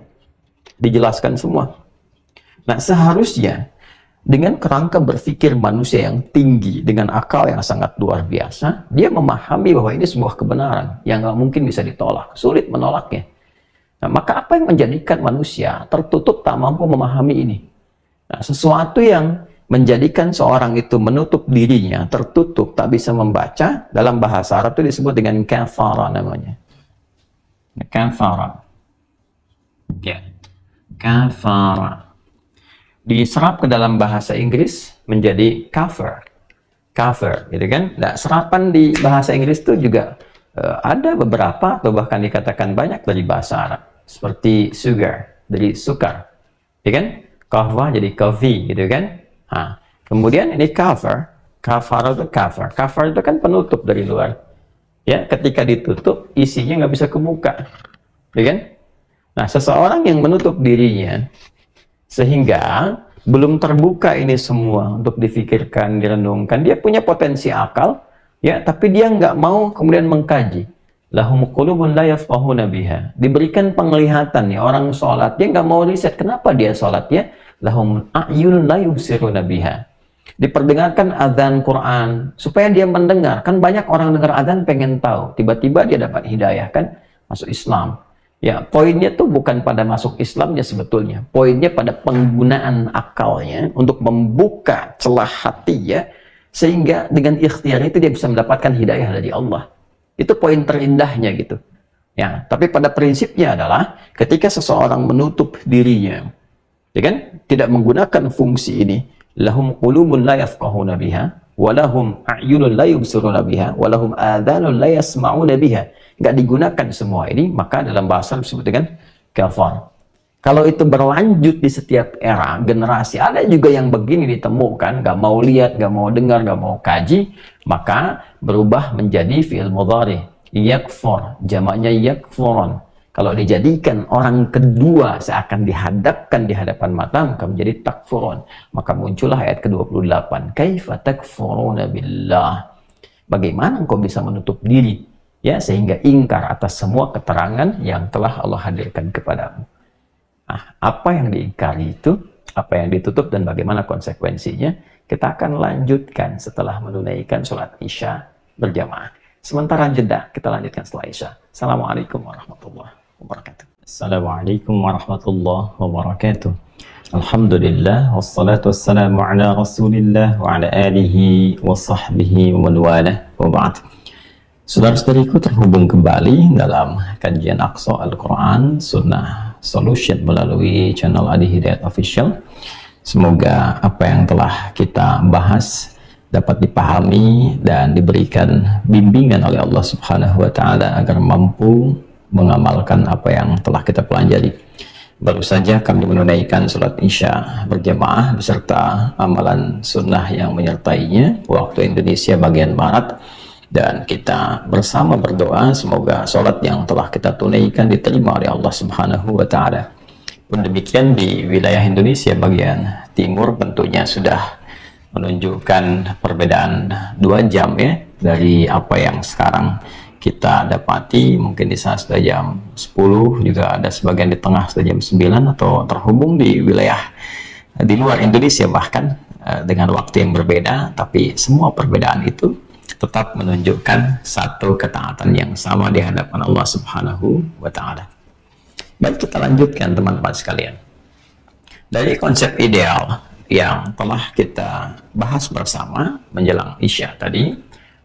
Dijelaskan semua. Nah, seharusnya dengan kerangka berpikir manusia yang tinggi, dengan akal yang sangat luar biasa, dia memahami bahwa ini sebuah kebenaran yang nggak mungkin bisa ditolak, sulit menolaknya. Nah, maka apa yang menjadikan manusia tertutup tak mampu memahami ini? Nah, sesuatu yang menjadikan seorang itu menutup dirinya, tertutup, tak bisa membaca, dalam bahasa Arab itu disebut dengan kafara namanya. Kafara. Ya. Kafara. Diserap ke dalam bahasa Inggris menjadi cover, gitu kan? Nah, serapan di bahasa Inggris itu juga ada beberapa atau bahkan dikatakan banyak dari bahasa Arab, seperti sugar dari sukar, ya kan? Kahwa jadi coffee, gitu kan? Nah, kemudian ini cover itu cover itu kan penutup dari luar, ya. Ketika ditutup, isinya nggak bisa kebuka, ya kan? Nah, seseorang yang menutup dirinya sehingga belum terbuka ini semua untuk difikirkan, direnungkan. Dia punya potensi akal, ya, tapi dia nggak mau kemudian mengkaji. Lahum qulubun la yafqahuna biha. Diberikan penglihatan ya, orang sholat, dia nggak mau riset kenapa dia sholat ya. Lahum a'yunun la yubsiruna biha. Diperdengarkan azan Quran supaya dia mendengar. Kan banyak orang dengar azan pengen tahu, tiba-tiba dia dapat hidayah kan, masuk Islam. Ya, poinnya tuh bukan pada masuk Islamnya sebetulnya. Poinnya pada penggunaan akalnya untuk membuka celah hati ya, sehingga dengan ikhtiar itu dia bisa mendapatkan hidayah dari Allah. Itu poin terindahnya gitu. Ya, tapi pada prinsipnya adalah ketika seseorang menutup dirinya, ya kan, tidak menggunakan fungsi ini, lahum qulubun la yafqahuna biha, walahum a'yunun la yubsiruna biha, walahum adhanun la yasma'una biha. Nggak digunakan semua ini, maka dalam bahasa disebut dengan kafar. Kalau itu berlanjut di setiap era, generasi, ada juga yang begini ditemukan, nggak mau lihat, nggak mau dengar, nggak mau kaji, maka berubah menjadi fi'il mudhari, yakfur, jamaknya yakfuron. Kalau dijadikan orang kedua seakan dihadapkan di hadapan mata, maka menjadi takfurun. Maka muncullah ayat ke-28, kaifa takfuruna billah. Bagaimana engkau bisa menutup diri ya, sehingga ingkar atas semua keterangan yang telah Allah hadirkan kepadamu. Nah, apa yang diingkari itu, apa yang ditutup, dan bagaimana konsekuensinya, kita akan lanjutkan setelah menunaikan sholat Isya berjamaah. Sementara jeda, kita lanjutkan setelah Isya. Assalamualaikum warahmatullahi wabarakatuh. Assalamualaikum warahmatullahi wabarakatuh. Alhamdulillah, wassalatu wassalamu ala rasulillah wa ala alihi wa sahbihi wa man walah. wa ba'd. Saudara-saudariku, terhubung kembali dalam kajian Aqsa Al-Quran Sunnah Solution melalui channel Adi Hidayat Official. Semoga apa yang telah kita bahas dapat dipahami dan diberikan bimbingan oleh Allah Subhanahu wa Ta'ala agar mampu mengamalkan apa yang telah kita pelajari. Baru saja kami menunaikan sholat Isya berjamaah beserta amalan sunnah yang menyertainya waktu Indonesia bagian Barat, dan kita bersama berdoa semoga sholat yang telah kita tunaikan diterima oleh Allah Subhanahu wa Ta'ala. Pun demikian di wilayah Indonesia bagian timur tentunya sudah menunjukkan perbedaan 2 jam ya dari apa yang sekarang kita dapati. Mungkin di sana sudah jam 10, juga ada sebagian di tengah sudah jam 9, atau terhubung di wilayah di luar Indonesia bahkan dengan waktu yang berbeda, tapi semua perbedaan itu tetap menunjukkan satu ketaatan yang sama di hadapan Allah Subhanahu wa Ta'ala. Baik, kita lanjutkan teman-teman sekalian. Dari konsep ideal yang telah kita bahas bersama menjelang Isya tadi,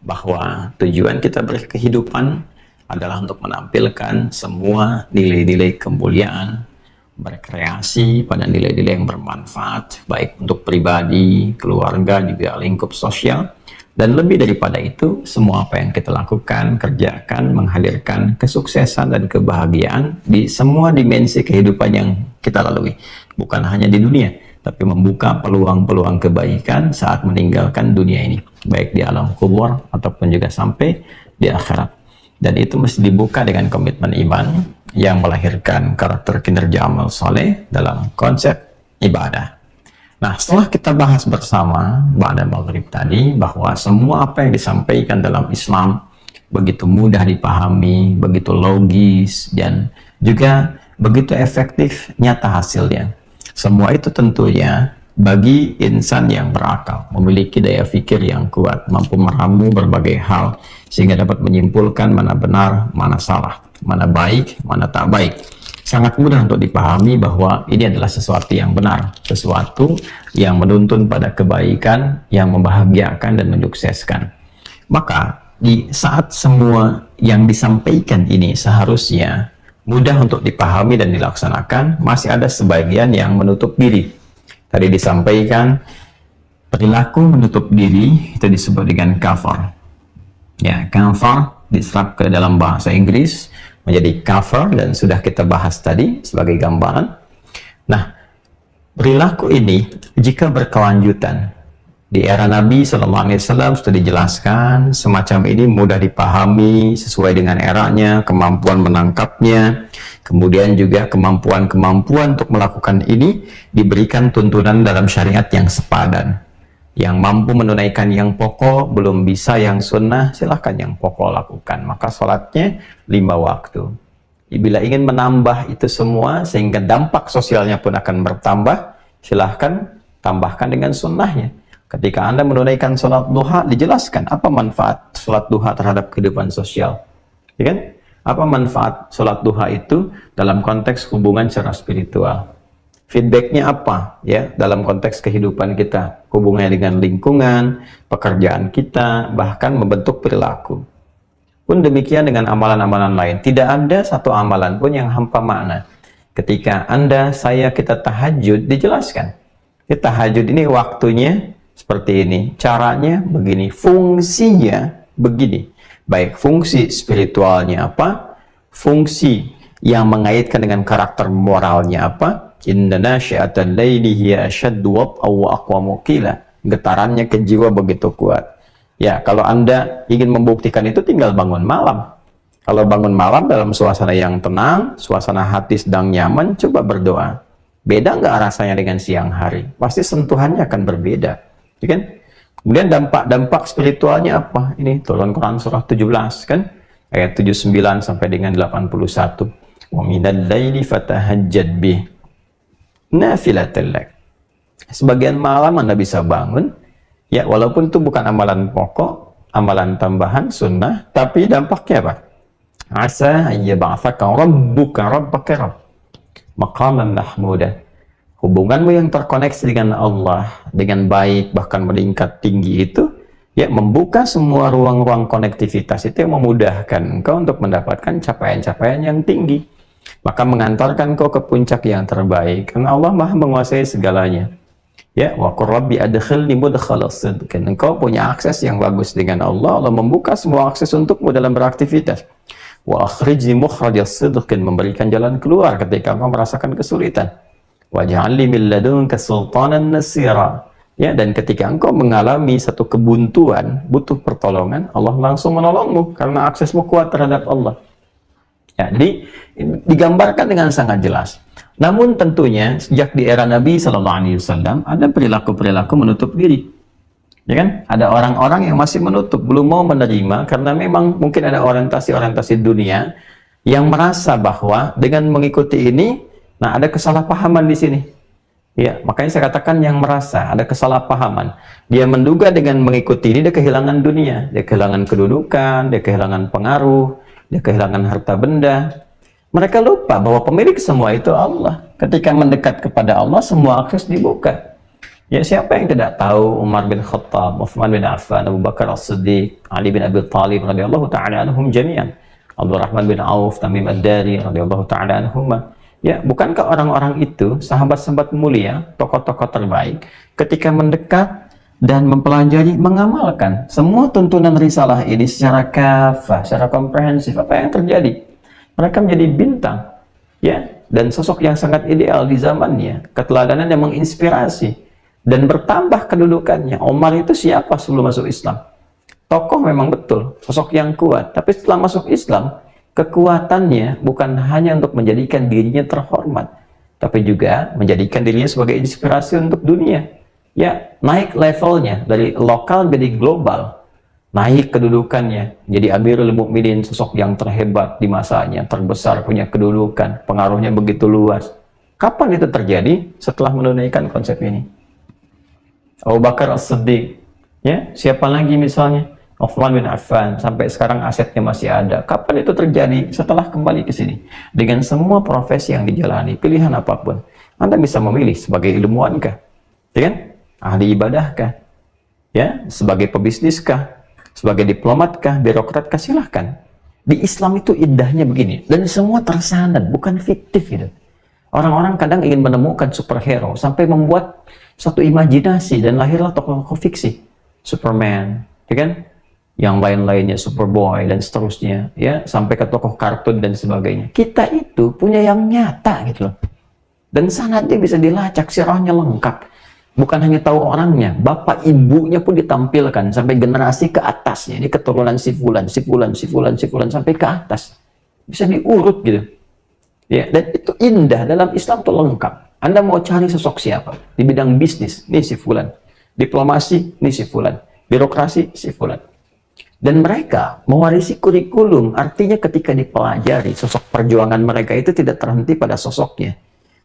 bahwa tujuan kita berkehidupan adalah untuk menampilkan semua nilai-nilai kemuliaan, berkreasi pada nilai-nilai yang bermanfaat baik untuk pribadi, keluarga, juga lingkup sosial, dan lebih daripada itu semua apa yang kita lakukan, kerjakan, menghadirkan kesuksesan dan kebahagiaan di semua dimensi kehidupan yang kita lalui, bukan hanya di dunia tapi membuka peluang-peluang kebaikan saat meninggalkan dunia ini, baik di alam kubur ataupun juga sampai di akhirat. Dan itu mesti dibuka dengan komitmen iman yang melahirkan karakter kinerja amal soleh dalam konsep ibadah. Nah, setelah kita bahas bersama pada maghrib tadi bahwa semua apa yang disampaikan dalam Islam begitu mudah dipahami, begitu logis, dan juga begitu efektif nyata hasilnya. Semua itu tentunya bagi insan yang berakal, memiliki daya pikir yang kuat, mampu meramu berbagai hal, sehingga dapat menyimpulkan mana benar, mana salah, mana baik, mana tak baik. Sangat mudah untuk dipahami bahwa ini adalah sesuatu yang benar, sesuatu yang menuntun pada kebaikan, yang membahagiakan dan menyukseskan. Maka di saat semua yang disampaikan ini seharusnya mudah untuk dipahami dan dilaksanakan, masih ada sebagian yang menutup diri. Tadi disampaikan perilaku menutup diri itu disebut dengan kafar. Ya, kafar diserap ke dalam bahasa Inggris menjadi cover, dan sudah kita bahas tadi sebagai gambaran. Nah, perilaku ini jika berkelanjutan di era Nabi SAW sudah dijelaskan semacam ini, mudah dipahami sesuai dengan eranya, kemampuan menangkapnya, kemudian juga kemampuan untuk melakukan ini diberikan tuntunan dalam syariat yang sepadan. Yang mampu menunaikan yang pokok, belum bisa yang sunnah, silahkan yang pokok lakukan. Maka sholatnya 5 waktu. Bila ingin menambah itu semua sehingga dampak sosialnya pun akan bertambah, silahkan tambahkan dengan sunnahnya. Ketika Anda menunaikan sholat duha, dijelaskan apa manfaat sholat duha terhadap kehidupan sosial. Ya kan? Apa manfaat sholat duha itu dalam konteks hubungan secara spiritual? Feedbacknya apa ya dalam konteks kehidupan kita? Hubungannya dengan lingkungan, pekerjaan kita, bahkan membentuk perilaku. Pun demikian dengan amalan-amalan lain. Tidak ada satu amalan pun yang hampa makna. Ketika Anda, saya, kita tahajud, dijelaskan. Ya, tahajud ini waktunya seperti ini, caranya begini, fungsinya begini. Baik fungsi spiritualnya apa, fungsi yang mengaitkan dengan karakter moralnya apa. Inna nasyi'atal laili hiya ashaddu wat'an wa aqwamu qila. Getarannya ke jiwa begitu kuat. Ya, kalau Anda ingin membuktikan itu tinggal bangun malam. Kalau bangun malam dalam suasana yang tenang, suasana hati sedang nyaman, coba berdoa. Beda nggak rasanya dengan siang hari? Pasti sentuhannya akan berbeda. Ya kan? Kemudian dampak spiritualnya apa? Ini turun Quran surah 17 kan? Ayat 79 sampai dengan 81. Wa minal laili fatahajjad bih nafilatan lak. Sebagian malam Anda bisa bangun, ya walaupun itu bukan amalan pokok, amalan tambahan sunnah, tapi dampaknya apa? Asa ayyab'atsaka rabbuka rabbaka rabb maqaman mahmudan. Hubunganmu yang terkoneksi dengan Allah dengan baik, bahkan meningkat tinggi itu, Ya, membuka semua ruang-ruang konektivitas itu yang memudahkan engkau untuk mendapatkan capaian-capaian yang tinggi. Maka mengantarkan engkau ke puncak yang terbaik. Karena Allah Maha menguasai segalanya. Ya, wa qur rabbi adkhilni mudkhala sidqin. Engkau punya akses yang bagus dengan Allah. Allah membuka semua akses untukmu dalam beraktivitas. Wa akhrijni mukhrajas sidqin, memberikan jalan keluar ketika engkau merasakan kesulitan. Waj'alni min ladunka sultanan nasira. Ya, dan ketika engkau mengalami satu kebuntuan, butuh pertolongan, Allah langsung menolongmu karena aksesmu kuat terhadap Allah. Ya, jadi digambarkan dengan sangat jelas. Namun tentunya sejak di era Nabi Sallallahu Alaihi Wasallam ada perilaku-perilaku menutup diri. Ya kan? Ada orang-orang yang masih menutup, belum mau menerima karena memang mungkin ada orientasi-orientasi dunia yang merasa bahwa dengan mengikuti ini, nah ada kesalahpahaman di sini. Ya, makanya saya katakan yang merasa ada kesalahpahaman. Dia menduga dengan mengikuti ini dia kehilangan dunia, dia kehilangan kedudukan, dia kehilangan pengaruh, dia kehilangan harta benda. Mereka lupa bahwa pemilik semua itu Allah. Ketika mendekat kepada Allah, semua akses dibuka. Ya, siapa yang tidak tahu Umar bin Khattab, Uthman bin Affan, Abu Bakar As-Siddiq, Ali bin Abi Thalib radhiyallahu ta'ala anhum jami'an, Abdurrahman bin Auf, Tamim Ad-Dari radhiyallahu ta'ala anhum. Ya, bukankah orang-orang itu sahabat-sahabat mulia, tokoh-tokoh terbaik, ketika mendekat dan mempelajari, mengamalkan semua tuntunan risalah ini secara kafah, secara komprehensif, apa yang terjadi? Mereka menjadi bintang, ya, dan sosok yang sangat ideal di zamannya, keteladanan yang menginspirasi, dan bertambah kedudukannya. Umar itu siapa sebelum masuk Islam? Tokoh memang betul, sosok yang kuat, tapi setelah masuk Islam, kekuatannya bukan hanya untuk menjadikan dirinya terhormat, tapi juga menjadikan dirinya sebagai inspirasi untuk dunia. Ya, naik levelnya dari lokal menjadi global, naik kedudukannya, jadi Amirul Mukminin, sosok yang terhebat di masanya, terbesar, punya kedudukan, pengaruhnya begitu luas. Kapan itu terjadi? Setelah menunaikan konsep ini. Abu Bakar As-Siddiq, ya, siapa lagi misalnya? Uthman bin Affan, sampai sekarang asetnya masih ada. Kapan itu terjadi? Setelah kembali ke sini. Dengan semua profesi yang dijalani, pilihan apapun, Anda bisa memilih sebagai ilmuwan kah? Ya kan? Ahli ibadah kah? Ya, sebagai pebisnis kah? Sebagai diplomat kah? Birokrat kah? Silahkan. Di Islam itu indahnya begini. Dan semua tersanad, bukan fiktif gitu. Orang-orang kadang ingin menemukan superhero, sampai membuat satu imajinasi, dan lahirlah tokoh-tokoh fiksi. Superman, ya kan? Yang lain-lainnya, Superboy, dan seterusnya, ya, sampai ke tokoh kartun dan sebagainya. Kita itu punya yang nyata gitu loh. Dan sanadnya bisa dilacak, sirahnya lengkap. Bukan hanya tahu orangnya, bapak ibunya pun ditampilkan sampai generasi ke atasnya. Ini keturunan si fulan, si fulan, si fulan, si fulan, sampai ke atas. Bisa diurut gitu. Ya, dan itu indah, dalam Islam itu lengkap. Anda mau cari sosok siapa? Di bidang bisnis, nih si fulan. Diplomasi, nih si fulan. Birokrasi, si fulan. Dan mereka mewarisi kurikulum, artinya ketika dipelajari, sosok perjuangan mereka itu tidak terhenti pada sosoknya.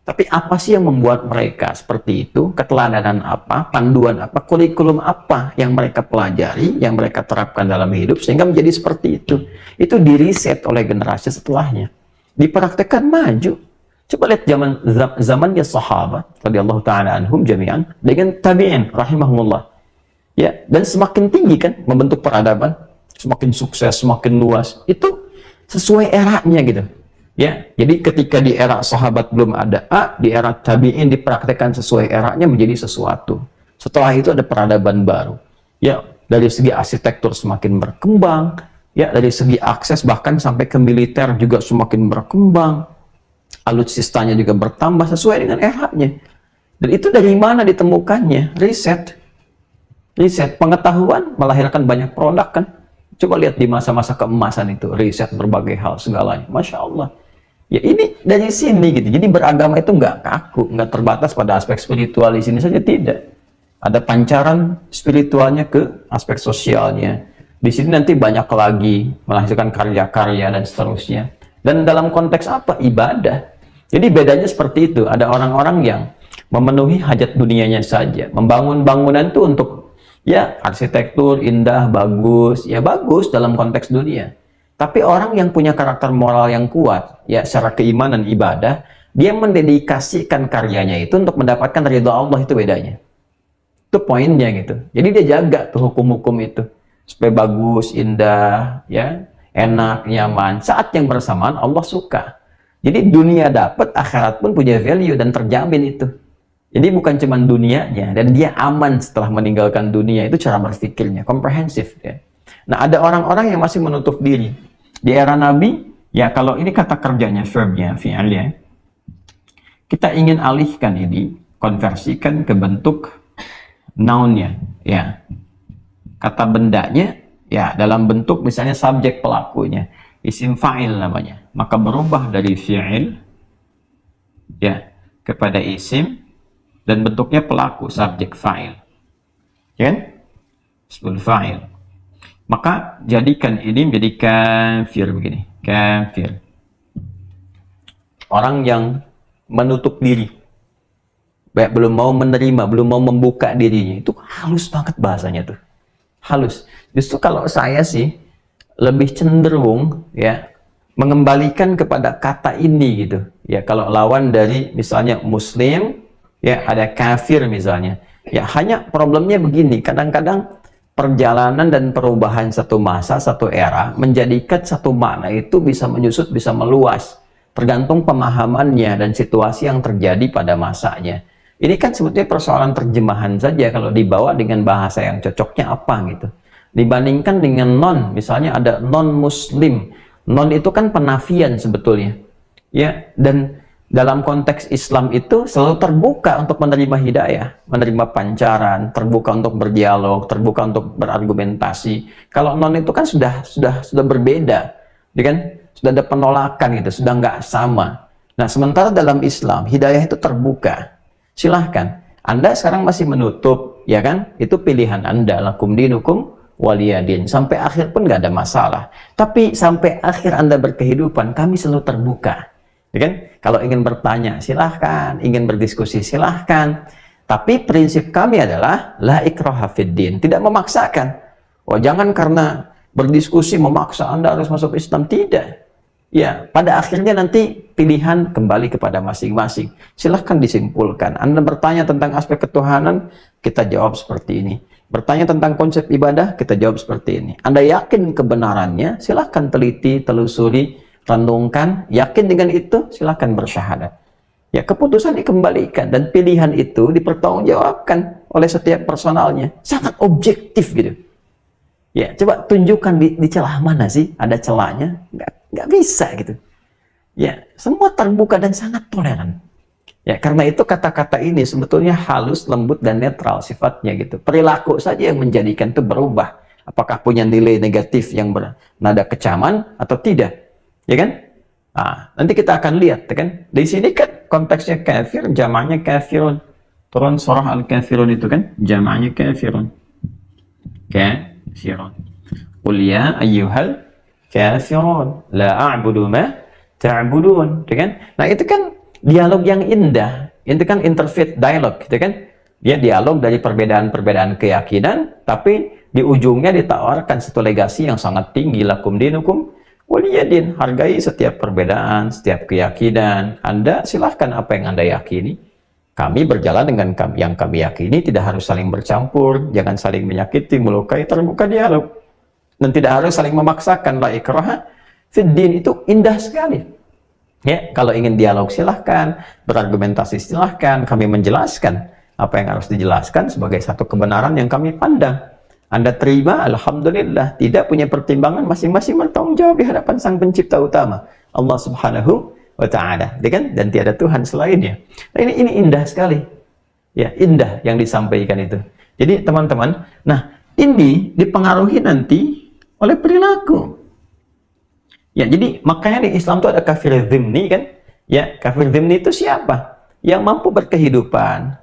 Tapi apa sih yang membuat mereka seperti itu? Keteladanan apa? Panduan apa? Kurikulum apa yang mereka pelajari, yang mereka terapkan dalam hidup, sehingga menjadi seperti itu? Itu diriset oleh generasi setelahnya. Dipraktekkan maju. Coba lihat zamannya sahabat, radhiyallahu ta'ala anhum jami'an, dengan tabi'in, rahimahumullah. Ya, dan semakin tinggi kan membentuk peradaban, semakin sukses, semakin luas. Itu sesuai eranya gitu. Ya, jadi ketika di era sahabat belum ada A, di era tabi'in dipraktekkan sesuai eranya menjadi sesuatu. Setelah itu ada peradaban baru. Ya, dari segi arsitektur semakin berkembang, ya, dari segi akses bahkan sampai ke militer juga semakin berkembang. Alutsistanya juga bertambah sesuai dengan eranya. Dan itu dari mana ditemukannya? Riset, pengetahuan melahirkan banyak produk kan. Coba lihat di masa-masa keemasan itu, riset berbagai hal segalanya, Masya Allah. Ya ini dari sini gitu. Jadi beragama itu nggak kaku, nggak terbatas pada aspek spiritual di sini saja, tidak. Ada pancaran spiritualnya ke aspek sosialnya. Di sini nanti banyak lagi menghasilkan karya-karya dan seterusnya. Dan dalam konteks apa? Ibadah. Jadi bedanya seperti itu. Ada orang-orang yang memenuhi hajat dunianya saja, membangun bangunan itu untuk, ya, arsitektur indah, bagus, ya bagus dalam konteks dunia. Tapi orang yang punya karakter moral yang kuat, ya secara keimanan ibadah, dia mendedikasikan karyanya itu untuk mendapatkan ridha Allah, itu bedanya. Itu poinnya gitu. Jadi dia jaga tuh hukum-hukum itu supaya bagus, indah, ya, enak, nyaman. Saat yang bersamaan Allah suka. Jadi dunia dapat, akhirat pun punya value dan terjamin itu. Jadi bukan cuma dunianya, dan dia aman setelah meninggalkan dunia. Itu cara berpikirnya, komprehensif. Ya. Nah, ada orang-orang yang masih menutup diri. Di era Nabi, ya kalau ini kata kerjanya, verbnya, fi'alnya, kita ingin alihkan ini, konversikan ke bentuk noun-nya. Ya. Kata bendanya, ya dalam bentuk misalnya subjek pelakunya. Isim fa'il namanya. Maka berubah dari fi'il, ya, kepada isim, dan bentuknya pelaku, subjek fa'il, ya kan? Ismul fa'il. Maka jadikan ini menjadi kafir begini, kafir. Orang yang menutup diri, belum mau menerima, belum mau membuka dirinya, itu halus banget bahasanya tuh, halus. Justru kalau saya sih lebih cenderung ya mengembalikan kepada kata ini gitu, ya kalau lawan dari misalnya muslim, ya ada kafir misalnya. Ya hanya problemnya begini, kadang-kadang perjalanan dan perubahan satu masa, satu era menjadikan satu makna itu bisa menyusut, bisa meluas, tergantung pemahamannya dan situasi yang terjadi pada masanya. Ini kan sebetulnya persoalan terjemahan saja kalau dibawa dengan bahasa yang cocoknya apa gitu. Dibandingkan dengan non, misalnya ada non muslim. Non itu kan penafian sebetulnya. Ya, dan dalam konteks Islam itu selalu terbuka untuk menerima hidayah, menerima pancaran, terbuka untuk berdialog, terbuka untuk berargumentasi. Kalau non itu kan sudah berbeda, ya kan? Sudah ada penolakan gitu, sudah nggak sama. Nah, sementara dalam Islam hidayah itu terbuka. Silahkan. Anda sekarang masih menutup, ya kan? Itu pilihan Anda. Lakum dinukum waliyadin. Sampai akhir pun nggak ada masalah. Tapi sampai akhir Anda berkehidupan, kami selalu terbuka. Ya kan? Kalau ingin bertanya, silahkan. Ingin berdiskusi, silahkan. Tapi prinsip kami adalah la ikraha fiddin, tidak memaksakan. Oh, jangan karena berdiskusi memaksa Anda harus masuk Islam, tidak. Ya, pada akhirnya nanti pilihan kembali kepada masing-masing. Silahkan disimpulkan. Anda bertanya tentang aspek ketuhanan, kita jawab seperti ini. Bertanya tentang konsep ibadah, kita jawab seperti ini. Anda yakin kebenarannya, silahkan teliti, telusuri, renungkan, yakin dengan itu, silahkan bersyahadat. Ya, keputusan dikembalikan dan pilihan itu dipertanggungjawabkan oleh setiap personalnya. Sangat objektif gitu. Ya, coba tunjukkan di celah mana sih ada celahnya? Nggak bisa gitu. Ya, semua terbuka dan sangat toleran. Ya, karena itu kata-kata ini sebetulnya halus, lembut, dan netral sifatnya gitu. Perilaku saja yang menjadikan itu berubah. Apakah punya nilai negatif yang bernada kecaman atau tidak? Ya kan? Nah, nanti kita akan lihat, ya kan? Di sini kan konteksnya kafir, jamaknya kafirun. Turun surah Al-Kafirun itu kan jamaknya kafirun. Kafirun. Qul ya ayyuhal kafirun la a'budu ma ta'budun, ya kan? Nah, itu kan dialog yang indah. Itu kan interfaith dialog, gitu kan? Dia dialog dari perbedaan-perbedaan keyakinan, tapi di ujungnya ditawarkan satu legasi yang sangat tinggi, lakum dinukum waliyadin. Hargai setiap perbedaan, setiap keyakinan. Anda silahkan apa yang Anda yakini. Kami berjalan dengan yang kami yakini, tidak harus saling bercampur, jangan saling menyakiti, melukai, terbuka dialog. Dan tidak harus saling memaksakan. La ikraha fiddin itu indah sekali. Ya, kalau ingin dialog silahkan, berargumentasi silahkan, kami menjelaskan apa yang harus dijelaskan sebagai satu kebenaran yang kami pandang. Anda terima, alhamdulillah. Tidak punya pertimbangan, masing-masing bertanggung jawab di hadapan Sang Pencipta utama, Allah Subhanahu wa Ta'ala, ya kan? Dan tiada Tuhan selainnya. Nah, ini indah sekali. Ya, indah yang disampaikan itu. Jadi teman-teman, nah ini dipengaruhi nanti oleh perilaku. Ya, jadi makanya di Islam itu ada kafir dhimni kan? Ya, kafir dhimni itu siapa? Yang mampu berkehidupan,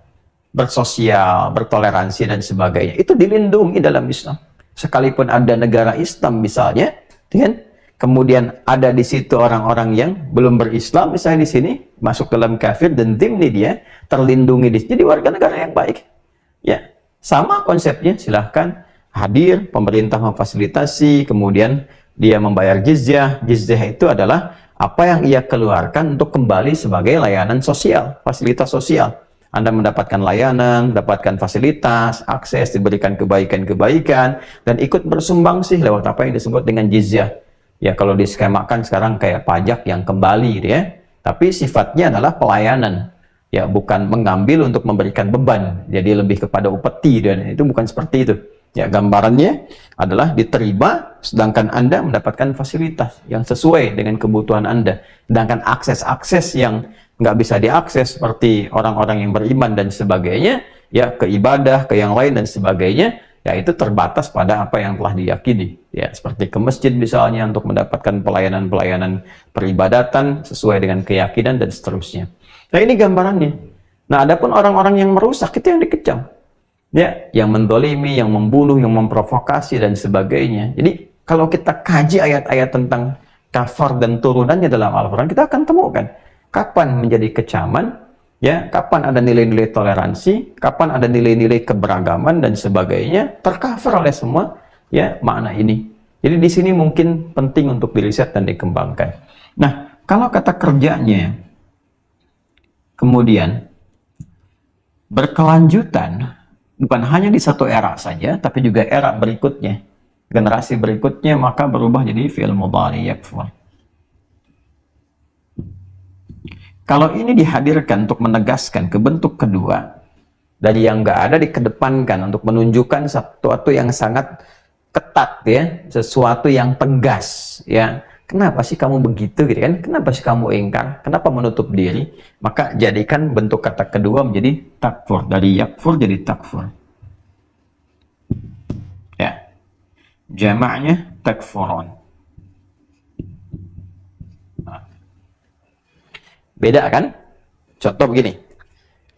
bersosial, bertoleransi dan sebagainya. Itu dilindungi dalam Islam. Sekalipun ada negara Islam misalnya, kan? Kemudian ada di situ orang-orang yang belum berislam, misalnya di sini masuk dalam kafir dan dhimni, dia terlindungi di sini, jadi warga negara yang baik. Ya, sama konsepnya, silahkan hadir, pemerintah memfasilitasi, kemudian dia membayar jizyah. Jizyah itu adalah apa yang ia keluarkan untuk kembali sebagai layanan sosial, fasilitas sosial. Anda mendapatkan layanan, mendapatkan fasilitas, akses, diberikan kebaikan-kebaikan, dan ikut bersumbang sih lewat apa yang disebut dengan jizyah. Ya, kalau diskemakan sekarang kayak pajak yang kembali gitu ya. Tapi sifatnya adalah pelayanan. Ya, bukan mengambil untuk memberikan beban. Jadi lebih kepada upeti, dan itu bukan seperti itu. Ya, gambarannya adalah diterima, sedangkan Anda mendapatkan fasilitas yang sesuai dengan kebutuhan Anda. Sedangkan akses-akses yang nggak bisa diakses seperti orang-orang yang beriman dan sebagainya, ya ke ibadah, ke yang lain dan sebagainya, ya itu terbatas pada apa yang telah diyakini. Ya, seperti ke masjid misalnya untuk mendapatkan pelayanan-pelayanan peribadatan sesuai dengan keyakinan dan seterusnya. Nah, ini gambarannya. Nah, adapun orang-orang yang merusak itu yang dikecam. Ya, yang mendolimi, yang membunuh, yang memprovokasi dan sebagainya. Jadi kalau kita kaji ayat-ayat tentang kafar dan turunannya dalam Al-Quran, kita akan temukan kapan menjadi kecaman, ya, kapan ada nilai-nilai toleransi, kapan ada nilai-nilai keberagaman dan sebagainya, tercover oleh semua ya makna ini. Jadi di sini mungkin penting untuk diriset dan dikembangkan. Nah, kalau kata kerjanya kemudian berkelanjutan, bukan hanya di satu era saja, tapi juga era berikutnya, generasi berikutnya, maka berubah jadi fi'il mudhari yakfur. Kalau ini dihadirkan untuk menegaskan ke bentuk kedua, dari yang nggak ada dikedepankan untuk menunjukkan sesuatu yang sangat ketat ya, sesuatu yang tegas ya. Kenapa sih kamu begitu gitu kan? Kenapa sih kamu ingkar? Kenapa menutup diri? Maka jadikan bentuk kata kedua menjadi takfur, dari yakfur jadi takfur. Ya. Jamaknya takfurun. Nah. Beda kan? Contoh begini.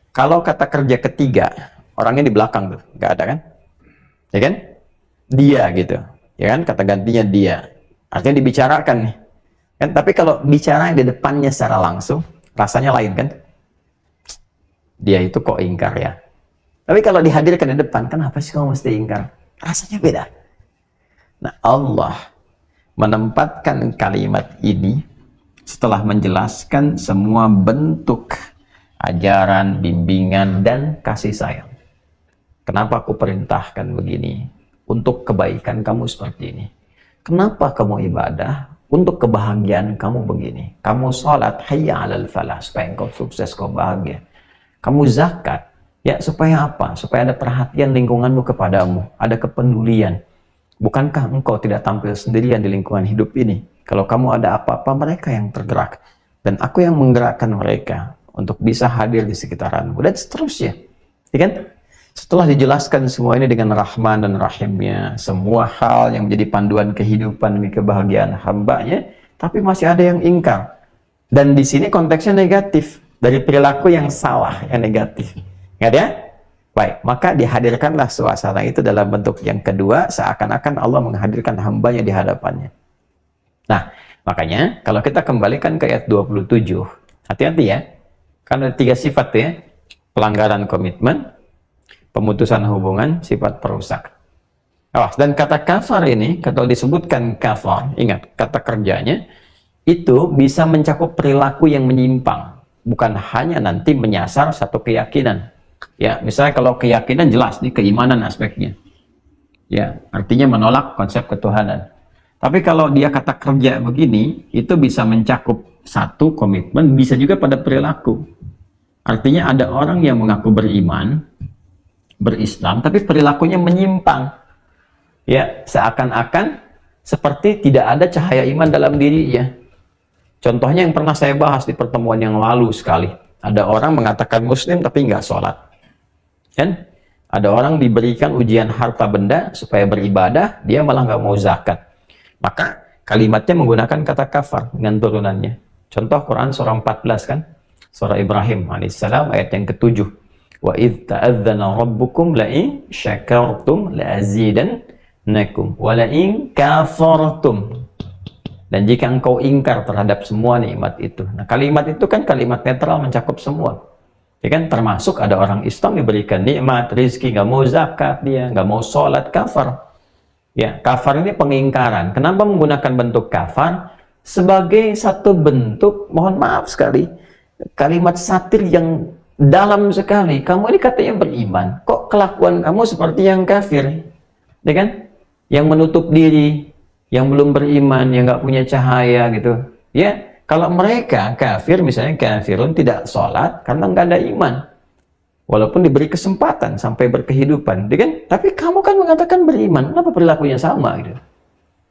Kalau kata kerja ketiga, orangnya di belakang tuh, nggak ada kan? Ya kan? Dia gitu. Ya kan? Kata gantinya dia. Artinya dibicarakan nih. Kan? Tapi kalau bicara di depannya secara langsung, rasanya lain kan? Dia itu kok ingkar ya? Tapi kalau dihadirkan di depan, kenapa sih kamu mesti ingkar? Rasanya beda. Nah, Allah menempatkan kalimat ini setelah menjelaskan semua bentuk ajaran, bimbingan, dan kasih sayang. Kenapa aku perintahkan begini? Untuk kebaikan kamu seperti ini. Kenapa kamu ibadah? Untuk kebahagiaan kamu begini. Kamu sholat, hayya alal falah, supaya engkau sukses, kau bahagia. Kamu zakat, ya supaya apa? Supaya ada perhatian lingkunganmu kepadamu, ada kepedulian. Bukankah engkau tidak tampil sendirian di lingkungan hidup ini? Kalau kamu ada apa-apa, mereka yang tergerak. Dan aku yang menggerakkan mereka untuk bisa hadir di sekitaranmu. Dan seterusnya. Ya kan? Setelah dijelaskan semua ini dengan Rahman dan Rahimnya, semua hal yang menjadi panduan kehidupan demi kebahagiaan hambanya, tapi masih ada yang ingkar. Dan di sini konteksnya negatif. Dari perilaku yang salah, yang negatif. Ingat ya? Baik, maka dihadirkanlah suasana itu dalam bentuk yang kedua, seakan-akan Allah menghadirkan hambanya di hadapannya. Nah, makanya kalau kita kembalikan ke ayat 27, hati-hati ya, karena ada 3 sifat ya, pelanggaran komitmen, pemutusan hubungan, sifat perusak. Awas, dan kata kafar ini, kalau disebutkan kafar, ingat, kata kerjanya, itu bisa mencakup perilaku yang menyimpang, bukan hanya nanti menyasar satu keyakinan. Ya, misalnya kalau keyakinan jelas nih, keimanan aspeknya. Ya, artinya menolak konsep ketuhanan. Tapi kalau dia kata kerja begini, itu bisa mencakup satu komitmen, bisa juga pada perilaku. Artinya ada orang yang mengaku beriman, berislam, tapi perilakunya menyimpang. Ya, seakan-akan seperti tidak ada cahaya iman dalam dirinya. Contohnya yang pernah saya bahas di pertemuan yang lalu sekali. Ada orang mengatakan muslim tapi nggak sholat. Kan? Ada orang diberikan ujian harta benda supaya beribadah, dia malah nggak mau zakat. Maka kalimatnya menggunakan kata kafar dengan turunannya. Contoh Quran surah 14 kan? Surah Ibrahim alaihissalam ayat yang ke-7. Wa idh ta'adzana rabbukum la'in syakartum la'azidannakum wa la'in kafartum. Dan jika engkau ingkar terhadap semua nikmat itu. Nah, kalimat itu kan kalimat netral, mencakup semua. Ya kan, termasuk ada orang Islam diberikan nikmat, rezeki, nggak mau zakat dia, nggak mau sholat, kafar. Ya, kafar ini pengingkaran. Kenapa menggunakan bentuk kafar? Sebagai satu bentuk, mohon maaf sekali, kalimat satir yang dalam sekali. Kamu ini katanya beriman, kok kelakuan kamu seperti yang kafir, ya kan? Yang menutup diri, yang belum beriman, yang nggak punya cahaya gitu. Ya, kalau mereka kafir, misalnya kafirun tidak sholat karena nggak ada iman, walaupun diberi kesempatan sampai berkehidupan, ya kan? Tapi kamu kan mengatakan beriman, kenapa perilakunya sama gitu?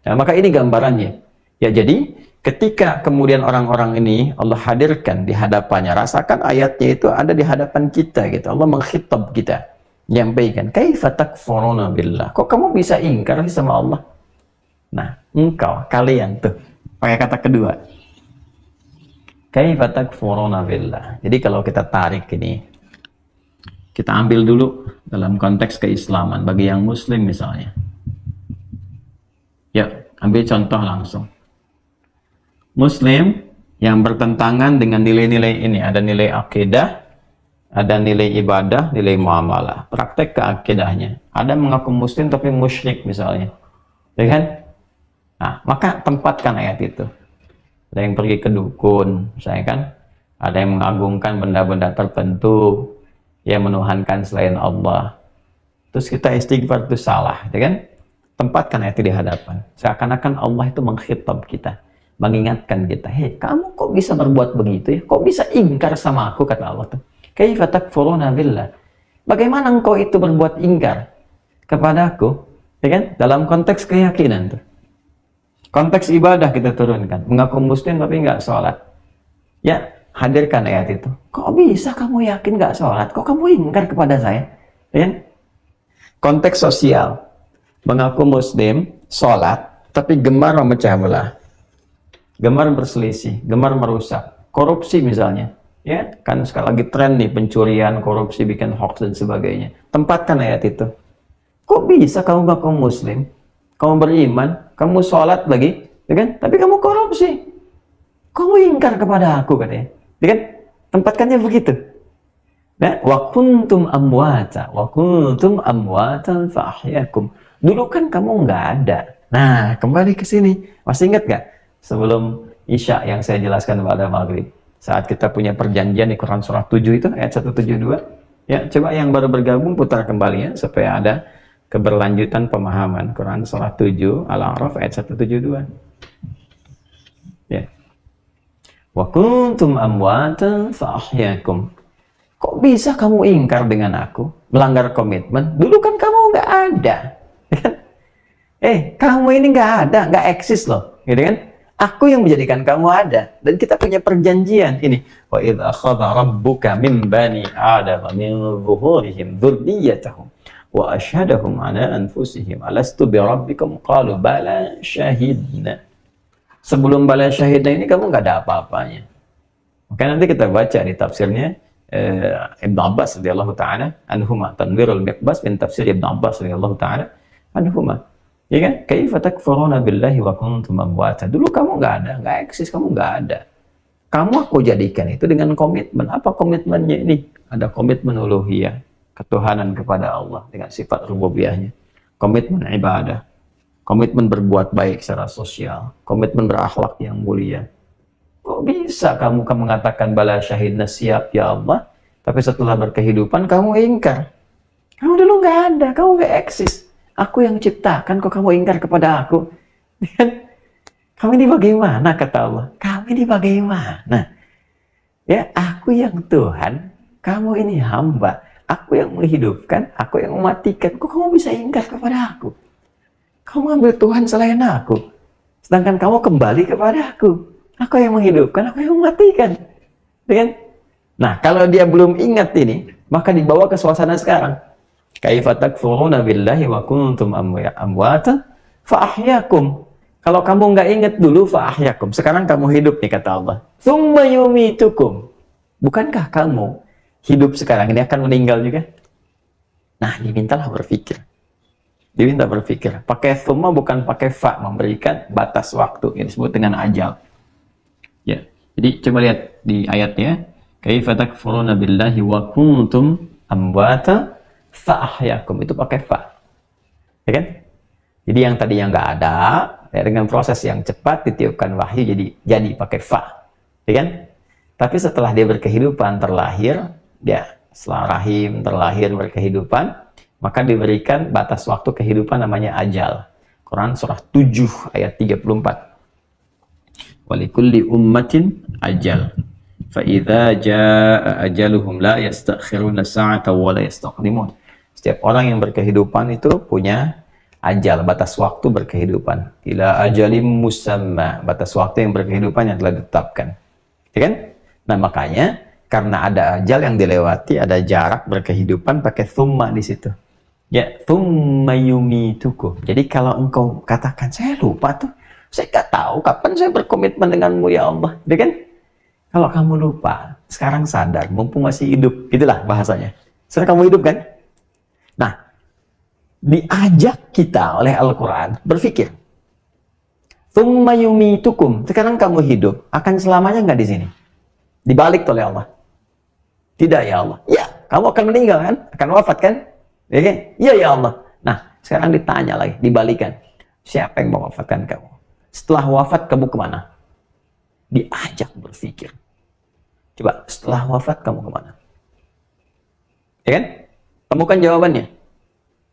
Nah, maka ini gambarannya. Ya, jadi ketika kemudian orang-orang ini Allah hadirkan di hadapannya, rasakan ayatnya itu ada di hadapan kita gitu. Allah mengkhitab kita, menyampaikan, "Kaifa takfuruna billah?" Kok kamu bisa ingkar sama Allah? Nah, engkau, kalian tuh, pakai kata kedua. Kaifa takfuruna billah. Jadi kalau kita tarik ini, kita ambil dulu dalam konteks keislaman bagi yang muslim misalnya. Ya, ambil contoh langsung. Muslim yang bertentangan dengan nilai-nilai ini, ada nilai akidah, ada nilai ibadah, nilai muamalah, praktek keakidahnya. Ada mengaku muslim tapi musyrik misalnya, ya kan? Nah, maka tempatkan ayat itu. Ada yang pergi ke dukun, misalnya kan? Ada yang mengagungkan benda-benda tertentu, yang menuhankan selain Allah. Terus kita istighfar itu salah, ya kan? Tempatkan ayat itu di hadapan. Seakan-akan Allah itu mengkhitab kita, mengingatkan kita, hei, kamu kok bisa berbuat begitu ya? Kok bisa ingkar sama aku, kata Allah tuh. Kaifa takfuruna billah. Bagaimana engkau itu berbuat ingkar kepada aku? Ya kan? Dalam konteks keyakinan tuh. Konteks ibadah kita turunkan. Mengaku muslim tapi nggak sholat. Ya, hadirkan ayat itu. Kok bisa kamu yakin nggak sholat? Kok kamu ingkar kepada saya? Ya kan? Konteks sosial. Mengaku muslim, sholat, tapi gemar memecah belah. Gemar berselisih, gemar merusak, korupsi misalnya, ya kan sekali lagi tren nih pencurian, korupsi, bikin hoax dan sebagainya. Tempatkan ayat itu. Kok bisa kamu ngaku muslim, kamu beriman, kamu sholat lagi, ya kan? Tapi kamu korupsi, kamu ingkar kepada aku, katanya, ya kan? Tempatkannya begitu. Nah, wa kuntum amwata, wa kuntum amwatan fa ahyakum. Dulu kan kamu nggak ada. Nah, kembali ke sini, masih ingat nggak? Sebelum Isya yang saya jelaskan pada maghrib, saat kita punya perjanjian di Quran surah 7 itu ayat 172, ya coba yang baru bergabung putar kembali ya supaya ada keberlanjutan pemahaman. Quran surah 7 Al-A'raf ayat 172, ya. Wa kuntum amwatan fa ahyakum. Kok bisa kamu ingkar dengan aku, melanggar komitmen? Dulu kan kamu nggak ada, kan? Kamu ini nggak ada, nggak eksis loh, gitu kan? Aku yang menjadikan kamu ada, dan kita punya perjanjian ini. Wa idz akhadha rabbuka min bani adama min zuhurihim dzurriyyatahum wa asyhadahum ala anfusihim alastu bi rabbikum qalu bala syahidna. Sebelum bala syahidna ini kamu nggak ada apa-apanya. Maka nanti kita baca di tafsirnya Ibn Abbas radhiyallahu taala anhuma, Tanwirul Miqbas min tafsir Ibn Abbas radhiyallahu taala anhuma. Ya kan? Kaifa takfuruna billahi wa kuntum amwata. Dulu kamu nggak ada, nggak eksis, kamu nggak ada. Kamu aku jadikan itu dengan komitmen. Apa komitmennya ini? Ada komitmen uluhiyah, ketuhanan kepada Allah dengan sifat rububiyahnya. Komitmen ibadah, komitmen berbuat baik secara sosial, komitmen berakhlak yang mulia. Kok bisa kamu mengatakan bala syahidna, siap ya Allah, tapi setelah berkehidupan kamu ingkar? Kamu dulu nggak ada, kamu nggak eksis. Aku yang ciptakan, kok kamu ingkar kepada aku? Kamu ini bagaimana, kata Allah? Kamu ini bagaimana? Ya, aku yang Tuhan, kamu ini hamba. Aku yang menghidupkan, aku yang mematikan. Kok kamu bisa ingkar kepada aku? Kamu ambil Tuhan selain aku. Sedangkan kamu kembali kepada aku. Aku yang menghidupkan, aku yang mematikan. Nah, kalau dia belum ingat ini, maka dibawa ke suasana sekarang. Kaifa takfuruna billahi wa kuntum amwatan fa ahyakum. Kalau kamu nggak ingat dulu fa ahyakum, sekarang kamu hidup nih, kata Allah. Tsumma yumitukum. Bukankah kamu hidup sekarang ini akan meninggal juga? Nah, dimintalah berpikir. Diminta berpikir. Pakai tsumma bukan pakai fa, memberikan batas waktu yang disebut dengan ajal. Ya. Jadi coba lihat di ayatnya. Kaifa takfuruna billahi wa kuntum amwatan fa'ahyakum, itu pakai fa, ya kan? Jadi yang tadinya nggak ada, ya, dengan proses yang cepat ditiupkan wahyu jadi pakai fa, ya kan? Tapi setelah dia berkehidupan, terlahir, Ya, setelah rahim terlahir berkehidupan, maka diberikan batas waktu kehidupan namanya ajal. Quran surah 7 ayat 34. Walikulli ummatin ajal. Fa idza jaa ajaluhum la yastakhiruna sa'atan wa la yastaqdimun. Setiap orang yang berkehidupan itu punya ajal, batas waktu berkehidupan. Ila ajalim musamma, batas waktu yang berkehidupan yang telah ditetapkan. Ya kan? Nah, makanya karena ada ajal yang dilewati, ada jarak berkehidupan, pakai thumma di situ. Ya, thumma yumitukum. Jadi kalau engkau katakan, saya lupa tuh, saya nggak tahu kapan saya berkomitmen denganmu ya Allah. Ya kan? Kalau kamu lupa, sekarang sadar, mumpung masih hidup. Itulah bahasanya. Sekarang kamu hidup kan? Nah, diajak kita oleh Al-Quran berpikir. Thumma yumitukum. Sekarang kamu hidup, akan selamanya nggak di sini? Dibalik oleh Allah. Tidak ya Allah. Ya, kamu akan meninggal kan? Akan wafat kan? Iya ya Allah. Nah, sekarang ditanya lagi, dibalikan. Siapa yang mewafatkan kamu? Setelah wafat kamu kemana? Diajak berpikir. Coba, setelah wafat kamu kemana? Ya kan? Temukan jawabannya.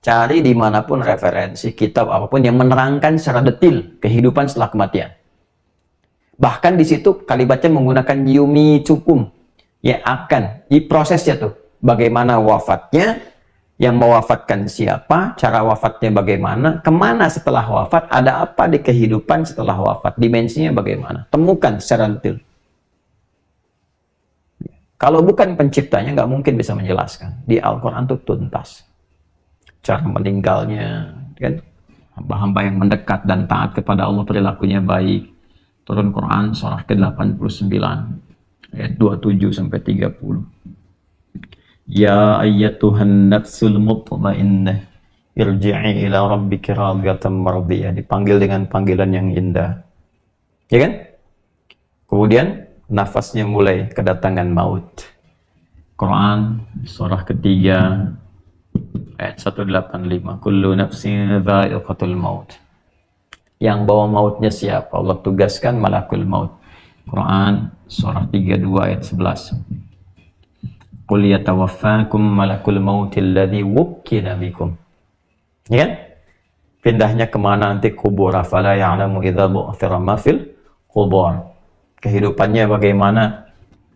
Cari dimanapun referensi, kitab apapun yang menerangkan secara detil kehidupan setelah kematian. Bahkan di situ kalimatnya menggunakan yumi cukum. Ya akan, di prosesnya tuh. Bagaimana wafatnya, yang mewafatkan siapa, cara wafatnya bagaimana, kemana setelah wafat, ada apa di kehidupan setelah wafat, dimensinya bagaimana. Temukan secara detil. Kalau bukan penciptanya, nggak mungkin bisa menjelaskan. Di Al-Quran itu tuntas. Cara meninggalnya, kan? Hamba-hamba yang mendekat dan taat kepada Allah perilakunya baik. Turun Quran surah ke-89 ayat 27 sampai 30. Ya ayyatuhan nafsul mutmainnah irji'i ila rabbika radiyatan mardiyah. Dipanggil dengan panggilan yang indah. Ya kan? Kemudian nafasnya mulai kedatangan maut. Quran surah ketiga ayat 185. Kullu nafsin dha'iqatul maut. Yang bawa mautnya siapa? Allah tugaskan malakul maut. Quran surah 32 ayat 11. Qul yatawaffakum malakul mautil ladzi wukkila bikum. Ya kan? Pindahnya kemana nanti kubur? Afala ya'lamu idza bu'thira ma fil qubur. Kehidupannya bagaimana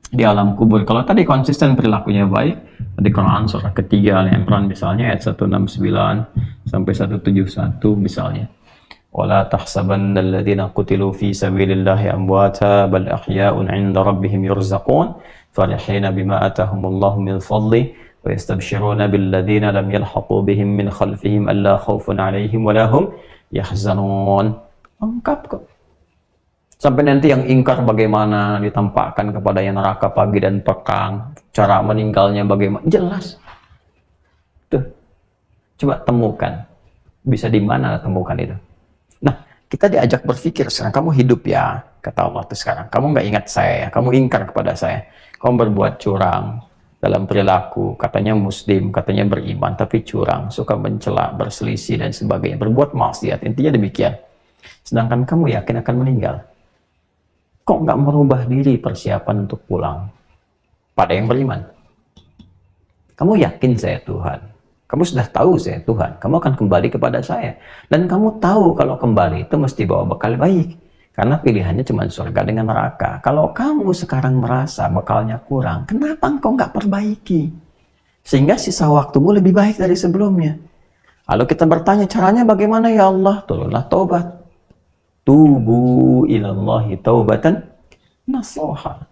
di alam kubur. Kalau tadi konsisten perilakunya baik, di Quran surah ketiga Al-Imran misalnya ayat 169 sampai 171 misalnya. ولا تحسبن الذين قتلوا في سبيل الله أمواتا بل أحياء عند ربهم يرزقون فرحين بما آتاهم الله من فضله ويستبشرون بالذين لم يلحقوا بهم من خلفهم ألا خوف عليهم ولا هم يحزنون. Lengkap kok. Sampai nanti yang ingkar bagaimana ditampakkan kepada yang neraka pagi dan petang, cara meninggalnya bagaimana, jelas. Tuh, coba temukan. Bisa di mana temukan itu? Nah, kita diajak berpikir, sekarang kamu hidup ya, kata Allah tuh sekarang. Kamu nggak ingat saya, kamu ingkar kepada saya. Kamu berbuat curang dalam perilaku, katanya muslim, katanya beriman, tapi curang, suka mencela, berselisih, dan sebagainya. Berbuat maksiat, intinya demikian. Sedangkan kamu yakin akan meninggal. Kok nggak merubah diri persiapan untuk pulang? Pada yang beriman. Kamu yakin saya Tuhan? Kamu sudah tahu saya Tuhan, kamu akan kembali kepada saya. Dan kamu tahu kalau kembali itu mesti bawa bekal baik. Karena pilihannya cuma surga dengan neraka. Kalau kamu sekarang merasa bekalnya kurang, kenapa engkau nggak perbaiki? Sehingga sisa waktumu lebih baik dari sebelumnya. Lalu kita bertanya, caranya bagaimana ya Allah? Turunlah taubat. Tubu ilallahi taubatan nasuha.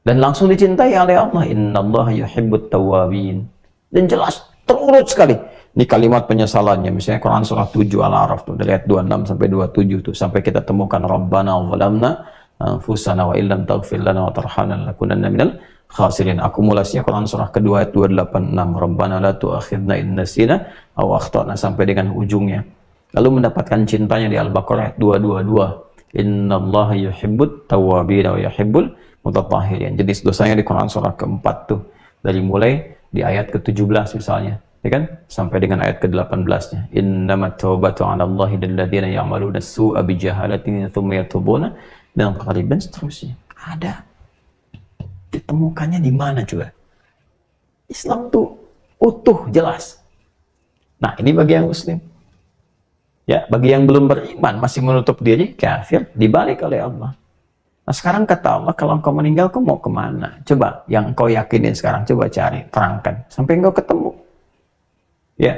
Dan langsung dicintai oleh Allah. Innallaha yuhibbut tawwabin. Dan jelas, terurut sekali di kalimat penyesalannya. Misalnya Quran surah 7 Al-A'raf tuh dari ayat 26 sampai 27 tuh sampai kita temukan Rabbana zalamna anfusana wa illam taghfir lana wa tarhamna lanakunanna minal khasirin. Akumulasinya Quran surah kedua ayat 286. Rabbana la tu'akhidna in nasina aw akhtana sampai dengan ujungnya. Lalu mendapatkan cintanya di Al-Baqarah ayat 222. Innallaha yuhibbut tawwabin wa yuhibbul mutatahhirin. Jadi dosanya di Quran surah keempat tuh dari mulai di ayat ke-17 misalnya, ya kan? Sampai dengan ayat ke-18-nya. Innamat taubatu 'ala Allahi lil ladzina ya'maluna as-su'a bi jahalatin tsumma yatubuna dan qariban seterusnya. Ada. Ditemukannya di mana coba? Islam tuh utuh, jelas. Nah, ini bagi yang muslim. Ya, bagi yang belum beriman, masih menutup diri, kafir, dibalik oleh Allah. Nah, sekarang kata Allah, kalau engkau meninggal, kau mau kemana? Coba, yang kau yakinin sekarang, coba cari, terangkan. Sampai engkau ketemu. Ya,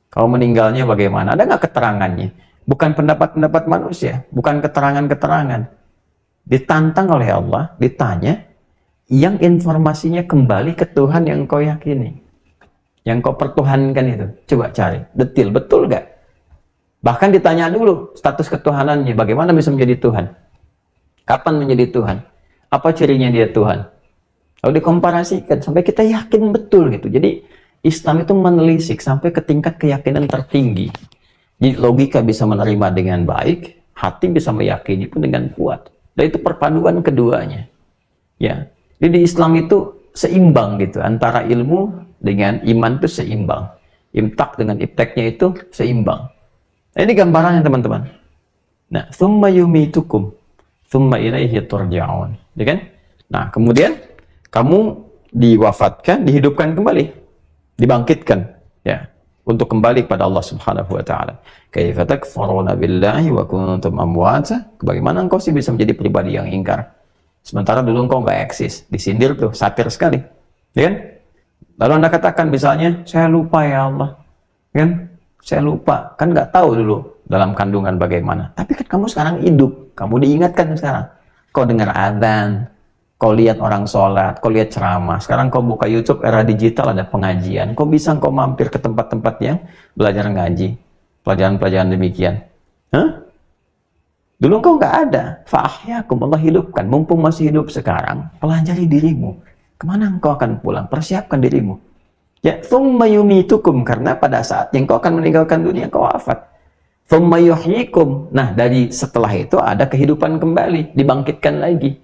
kau meninggalnya bagaimana? Ada nggak keterangannya? Bukan pendapat-pendapat manusia, bukan keterangan-keterangan. Ditantang oleh Allah, ditanya, yang informasinya kembali ke Tuhan yang kau yakini, yang kau pertuhankan itu. Coba cari, detil, betul gak? Bahkan ditanya dulu status ketuhanannya, bagaimana bisa menjadi Tuhan? Kapan menjadi Tuhan? Apa cirinya dia Tuhan? Lalu dikomparasikan sampai kita yakin betul gitu. Jadi Islam itu menelisik sampai ke tingkat keyakinan tertinggi. Jadi logika bisa menerima dengan baik, hati bisa meyakini pun dengan kuat. Dan itu perpaduan keduanya. Ya. Jadi di Islam itu seimbang gitu, antara ilmu dengan iman itu seimbang. Imtak dengan ipteknya itu seimbang. Nah, ini gambarannya teman-teman. Nah, tsumma yumitukum, tsumma ilaihi turja'un. Ya kan? Nah, kemudian kamu diwafatkan, dihidupkan kembali, dibangkitkan, ya, untuk kembali kepada Allah Subhanahu wa taala. Kaifa takfuruna billahi wa kuntum amwata? Bagaimana engkau sih bisa menjadi pribadi yang ingkar? Sementara dulu engkau nggak eksis, disindir tuh, satir sekali, ya kan? Lalu Anda katakan misalnya, saya lupa ya Allah, ya kan? Saya lupa, kan nggak tahu dulu dalam kandungan bagaimana. Tapi kan kamu sekarang hidup, kamu diingatkan sekarang. Kau dengar adzan, kau lihat orang sholat, kau lihat ceramah. Sekarang kau buka YouTube, era digital, ada pengajian. Kau bisa kau mampir ke tempat-tempat yang belajar ngaji, pelajaran-pelajaran demikian. Hah? Dulu kau nggak ada. Fa'ahyakum, Allah hidupkan. Mumpung masih hidup sekarang, pelajari dirimu. Kemana engkau akan pulang? Persiapkan dirimu. Ya, thumma yumitukum, karena pada saat yang kau akan meninggalkan dunia, kau wafat. Thumma yuhyikum. Nah, dari setelah itu ada kehidupan kembali, dibangkitkan lagi.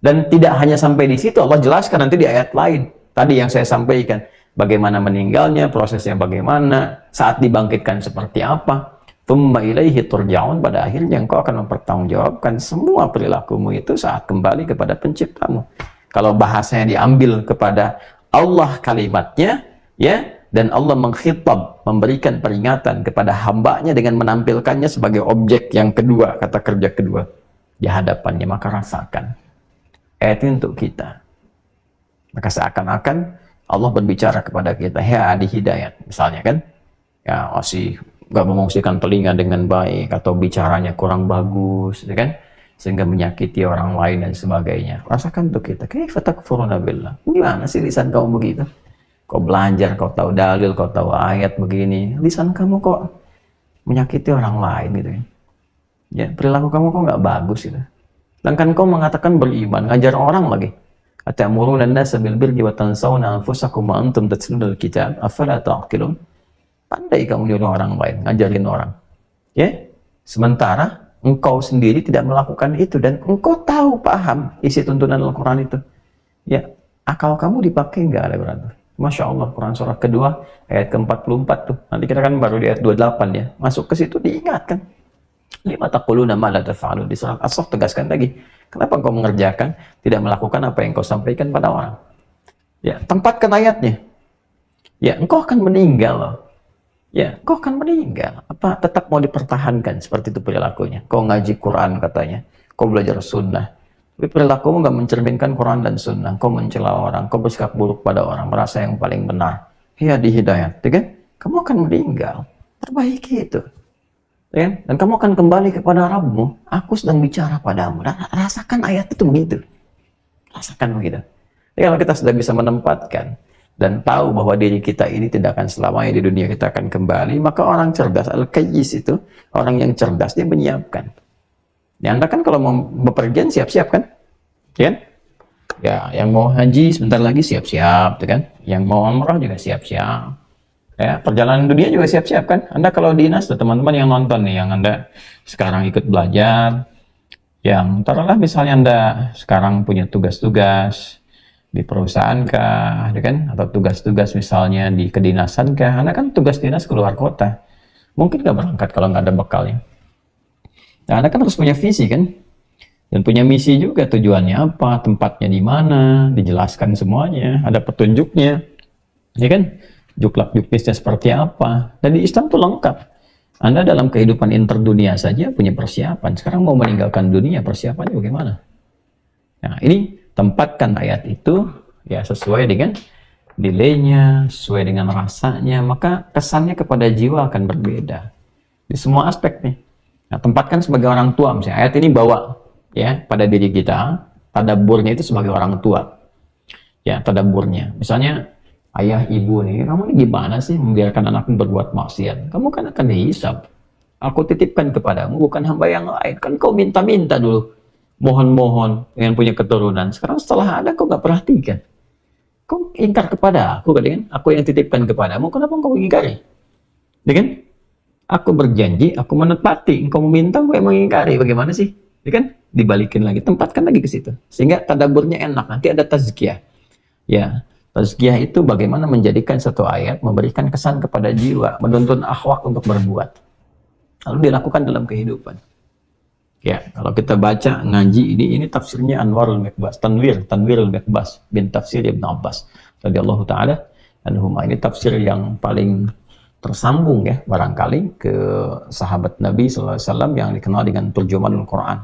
Dan tidak hanya sampai di situ, Allah jelaskan nanti di ayat lain. Tadi yang saya sampaikan, bagaimana meninggalnya, prosesnya bagaimana, saat dibangkitkan seperti apa. Tsumma ilaihi turja'un, pada akhirnya engkau akan mempertanggungjawabkan semua perilakumu itu saat kembali kepada penciptamu. Kalau bahasanya diambil kepada Allah kalimatnya, ya, dan Allah mengkhitab, memberikan peringatan kepada hambanya dengan menampilkannya sebagai objek yang kedua, kata kerja kedua di hadapannya, maka rasakan. Ayat ini untuk kita. Maka seakan-akan Allah berbicara kepada kita, ya di hidayat, misalnya kan, ya masih nggak memungsikan telinga dengan baik, atau bicaranya kurang bagus, ya kan, sehingga menyakiti orang lain dan sebagainya. Rasakan untuk kita, kaifa takfuruna billah. Gimana sih lisan kamu begitu? Kau belajar, kau tahu dalil, kau tahu ayat begini, lisan kamu kok menyakiti orang lain gitu ya. Ya, perilaku kamu kok nggak bagus gitu. Sedangkan kau mengatakan beriman, ngajar orang lagi. Atamuruna an-nasa bil birri wa tansawna anfusakum wa antum tatluna al-kitab, afala ta'qilun? Pandai kamu nyuruh orang lain, ngajarin orang. Ya, sementara engkau sendiri tidak melakukan itu dan engkau tahu, paham isi tuntunan Al-Quran itu. Ya, akal kamu dipakai nggak ada berarti. Masya Allah, Quran surah kedua ayat ke-44 tuh. Nanti kita kan baru di ayat 28 ya. Masuk ke situ diingatkan. Lima taquluna ma la taf'alun. Di surat As-Saff tegaskan lagi. Kenapa engkau mengerjakan, tidak melakukan apa yang kau sampaikan pada orang? Ya, tempatkan ayatnya. Ya, engkau akan meninggal loh. Ya, kau akan meninggal. Apa tetap mau dipertahankan seperti itu perilakunya? Kau ngaji Quran katanya, kau belajar sunnah, tapi perilakumu nggak mencerminkan Quran dan sunnah. Kau mencela orang, kau bersikap buruk pada orang, merasa yang paling benar. Ya di hidayat, ya kan? Kamu akan meninggal. Perbaiki itu, ya kan? Dan kamu akan kembali kepada Rabbmu. Aku sedang bicara padamu. Rasakan ayat itu begitu. Rasakan begitu. Ya, kalau kita sudah bisa menempatkan dan tahu bahwa diri kita ini tidak akan selamanya di dunia, kita akan kembali, maka orang cerdas, al-qayyis itu, orang yang cerdas, dia menyiapkan. Ya, Anda kan kalau mau bepergian siap-siap kan? Ya, ya, yang mau haji sebentar lagi siap-siap, kan? Yang mau umrah juga siap-siap. Ya, perjalanan dunia juga siap-siap kan? Anda kalau dinas, teman-teman yang nonton nih, yang Anda sekarang ikut belajar, yang taruhlah misalnya Anda sekarang punya tugas-tugas di perusahaan kah, ya kan? Atau tugas-tugas misalnya di kedinasan kah? Anda kan tugas dinas keluar kota, mungkin nggak berangkat kalau nggak ada bekalnya. Nah, Anda kan harus punya visi kan, dan punya misi juga, tujuannya apa, tempatnya di mana, dijelaskan semuanya, ada petunjuknya. Ya kan? Juklak juknisnya seperti apa? Dan di Islam tuh lengkap. Anda dalam kehidupan interdunia saja punya persiapan. Sekarang mau meninggalkan dunia, persiapannya bagaimana? Nah, ini tempatkan ayat itu ya sesuai dengan nilainya, sesuai dengan rasanya, maka kesannya kepada jiwa akan berbeda di semua aspek nih. Nah, tempatkan sebagai orang tua, misalnya ayat ini bawa ya pada diri kita, tadaburnya itu sebagai orang tua. Ya, tadaburnya. Misalnya ayah ibu nih, kamu ini gimana sih membiarkan anakmu berbuat maksiat? Kamu kan akan dihisab. Aku titipkan kepadamu bukan hamba yang lain. Kan kau minta-minta dulu, mohon-mohon ingin punya keturunan. Sekarang setelah ada kau nggak perhatikan. Kau ingkar kepada aku, kan? Aku yang titipkan kepadamu, kenapa kau ingkari? Ya kan? Aku berjanji, aku menepati. Engkau meminta, aku yang mengingkari. Bagaimana sih? Ya kan? Dibalikin lagi, tempatkan lagi ke situ. Sehingga tadaburnya enak. Nanti ada tazkiyah. Ya, tazkiyah itu bagaimana menjadikan satu ayat, memberikan kesan kepada jiwa, menuntun akhlak untuk berbuat. Lalu dilakukan dalam kehidupan. Ya, kalau kita baca ngaji ini tafsirnya Anwarul Mikbas, Tanwirul Mikbas bin Tafsir Ibn Abbas radhiyallahu taala anhuma. Ini tafsir yang paling tersambung ya barangkali ke sahabat Nabi sallallahu alaihi wasallam yang dikenal dengan Turjumanul Quran.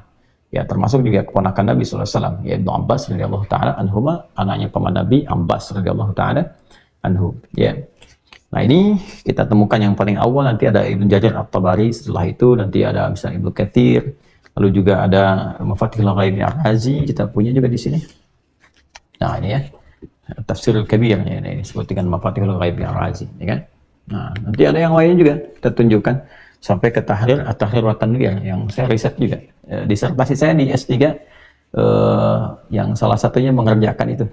Ya, termasuk juga keponakan Nabi sallallahu alaihi wasallam, ya Ibn Abbas radhiyallahu taala anhuma, anaknya paman Nabi Abbas radhiyallahu taala anhu. Ya. Nah, ini kita temukan yang paling awal, nanti ada Ibnu Jarir At-Tabari, setelah itu nanti ada misalnya Ibnu Katsir. Lalu juga ada Mafatihul Ghaib Ar-Razi, kita punya juga di sini. Nah, ini ya. Tafsirul Kabir ya, ini disebut dengan Mafatihul Ghaib Ar-Razi, ya kan? Nah, nanti ada yang lain juga kita tunjukkan sampai ke Tahrir At-Tahrir wa Tanwir yang saya riset juga. Disertasi saya di S3 yang salah satunya mengerjakan itu.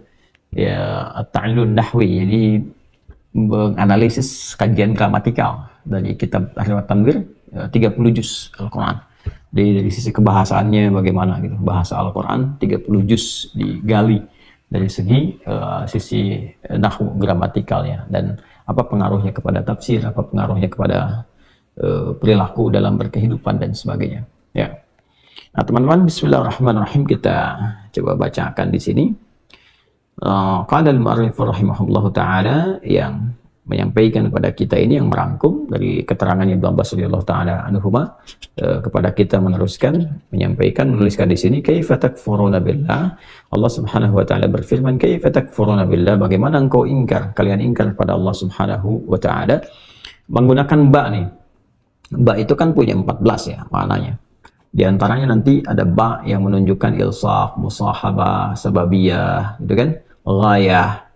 Ya, At-Ta'allun Nahwi. Jadi menganalisis kajian gramatikal dari kitab Tahrir wa Tanwir 30 juz Al-Qur'an. Dari sisi kebahasaannya bagaimana gitu, bahasa Al-Quran 30 juz digali dari segi sisi nahwu gramatikalnya, dan apa pengaruhnya kepada tafsir, apa pengaruhnya kepada perilaku dalam berkehidupan dan sebagainya ya. Nah teman-teman, bismillahirrahmanirrahim, kita coba bacakan di sini. Qala al-mu'allif rahimahullahu taala, yang menyampaikan kepada kita ini, yang merangkum dari keterangan Ibnu Abbas radhiyallahu taala anhuma kepada kita, menyampaikan, menuliskan di sini, kaifa takfuruna billah. Allah Subhanahu wa taala berfirman, kaifa takfuruna billah, bagaimana engkau ingkar, kalian ingkar kepada Allah Subhanahu wa taala, menggunakan ba nih. Ba itu kan punya 14 ya maknanya. Di antaranya nanti ada ba yang menunjukkan ilsaq, musahabah, sababiyah, gitu kan? Ghayah.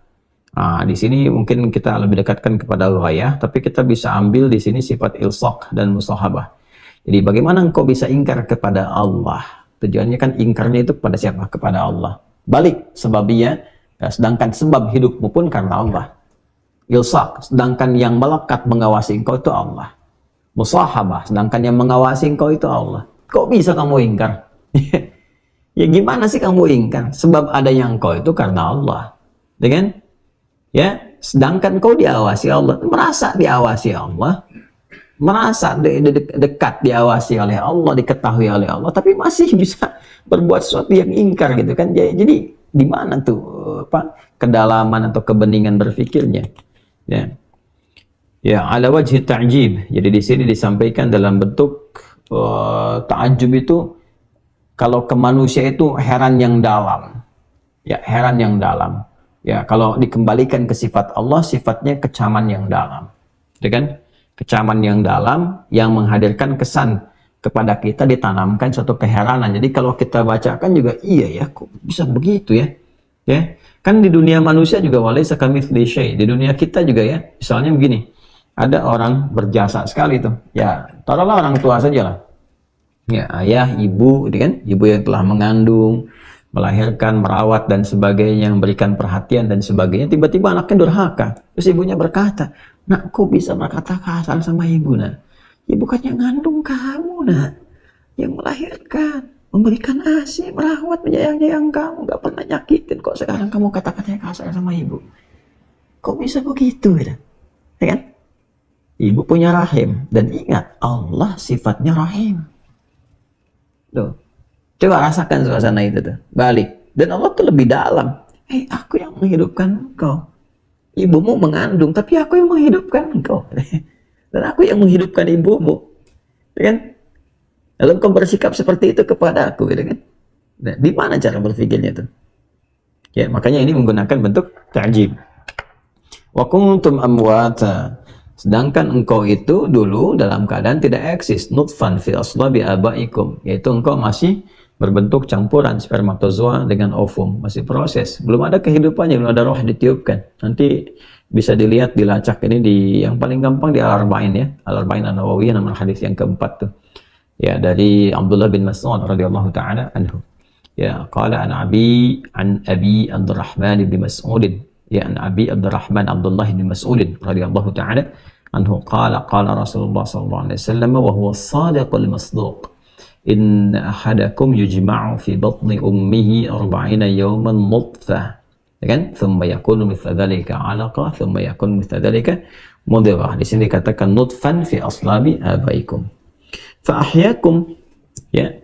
Nah, di sini mungkin kita lebih dekatkan kepada ghayah, tapi kita bisa ambil di sini sifat ilsaq dan musahabah. Jadi bagaimana engkau bisa ingkar kepada Allah? Tujuannya kan ingkarnya itu kepada siapa? Kepada Allah. Balik sebabiyah, ya, sedangkan sebab hidupmu pun karena Allah. Ilsaq, sedangkan yang melekat mengawasi engkau itu Allah. Musahabah, sedangkan yang mengawasi engkau itu Allah. Kok bisa kamu ingkar? Ya gimana sih kamu ingkar? Sebab adanya engkau itu karena Allah. Dengan ya, sedangkan kau diawasi Allah, merasa diawasi Allah, merasa dekat diawasi oleh Allah, diketahui oleh Allah, tapi masih bisa berbuat sesuatu yang ingkar gitu kan. Jadi di mana tuh kedalaman atau kebeningan berpikirnya? Ya. Ya, ala wajhi ta'jib. Jadi di sini disampaikan dalam bentuk ta'ajub itu, kalau ke manusia itu heran yang dalam. Ya, heran yang dalam. Ya, kalau dikembalikan ke sifat Allah, sifatnya kecaman yang dalam. Ya kan? Kecaman yang dalam yang menghadirkan kesan kepada kita, ditanamkan suatu keheranan. Jadi kalau kita bacakan juga, iya ya, kok bisa begitu ya? Ya, kan di dunia manusia juga walaysa kamitslihi syai'. Di dunia kita juga ya, misalnya begini, ada orang berjasa sekali tuh. Ya, taruhlah orang tua saja lah. Ya, ayah, ibu, gitu kan? Ibu yang telah mengandung, melahirkan, merawat dan sebagainya, memberikan perhatian dan sebagainya, tiba-tiba anaknya durhaka. Terus ibunya berkata, nak, kok bisa berkata kasar sama ibu, nak? Ya bukannya ngandung kamu, nak, yang melahirkan, memberikan ASI, merawat, menyayangi kamu, gak pernah nyakitin, kok sekarang kamu kata-katanya kasar sama ibu? Kok bisa begitu, ya kan? Ibu punya rahim, dan ingat, Allah sifatnya rahim. Loh, coba rasakan suasana itu tuh, balik. Dan Allah tuh lebih dalam. Aku yang menghidupkan engkau. Ibumu mengandung, tapi aku yang menghidupkan engkau. Dan aku yang menghidupkan ibumu. Ya kan? Lalu engkau bersikap seperti itu kepada aku, gitu kan? Nah, di mana cara berpikirnya itu? Ya, makanya ini menggunakan bentuk ta'jib. Wa kuntum amwata. Sedangkan engkau itu dulu dalam keadaan tidak eksis, nutfan fi aslabi abaikum, yaitu engkau masih berbentuk campuran spermatozoa dengan ovum, masih proses, belum ada kehidupannya, belum ada roh ditiupkan. Nanti bisa dilihat, dilacak ini di yang paling gampang di Al-Arba'in ya, Al-Arba'in An-Nawawiyah, nama hadis yang keempat tuh. Ya, dari Abdullah bin Mas'ud radhiyallahu taala anhu. Ya, qala an abi Abdurrahman bin Mas'ud, ya an abi Abdurrahman Abdullah bin Mas'ud radhiyallahu taala anhu qala Rasulullah sallallahu alaihi wasallam wa huwa as-sadiqul masduq inna ahadakum yujma'u fi batni ummihi 40 yawman nutfah, ya kan, thumma yakunu mithla dhalika 'alaqah, thumma yakunu mithla dhalika mudghah. Di sini dikatakan nutfan fi aslabi abaikum fa ahyakum, ya,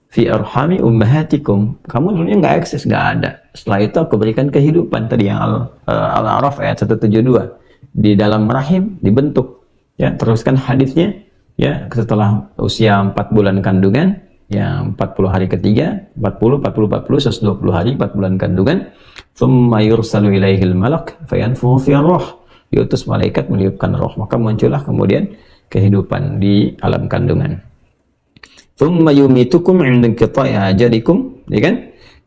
fi arhami ummahatikum. Kamu dulunya nggak eksis, nggak ada. Setelah itu aku berikan kehidupan, tadi yang Al-A'raf ayat 172, di dalam rahim dibentuk. Ya, teruskan hadisnya. Ya, setelah usia 4 bulan kandungan, ya 40 hari ketiga, 40, 120 hari, 4 bulan kandungan, thumma yursalu ilaihil malak fayanfuhu fi roh, diutus malaikat meniupkan roh, maka muncullah kemudian kehidupan di alam kandungan. Thumma yumitukum 'inda inqita'i ajalikum, ya kan?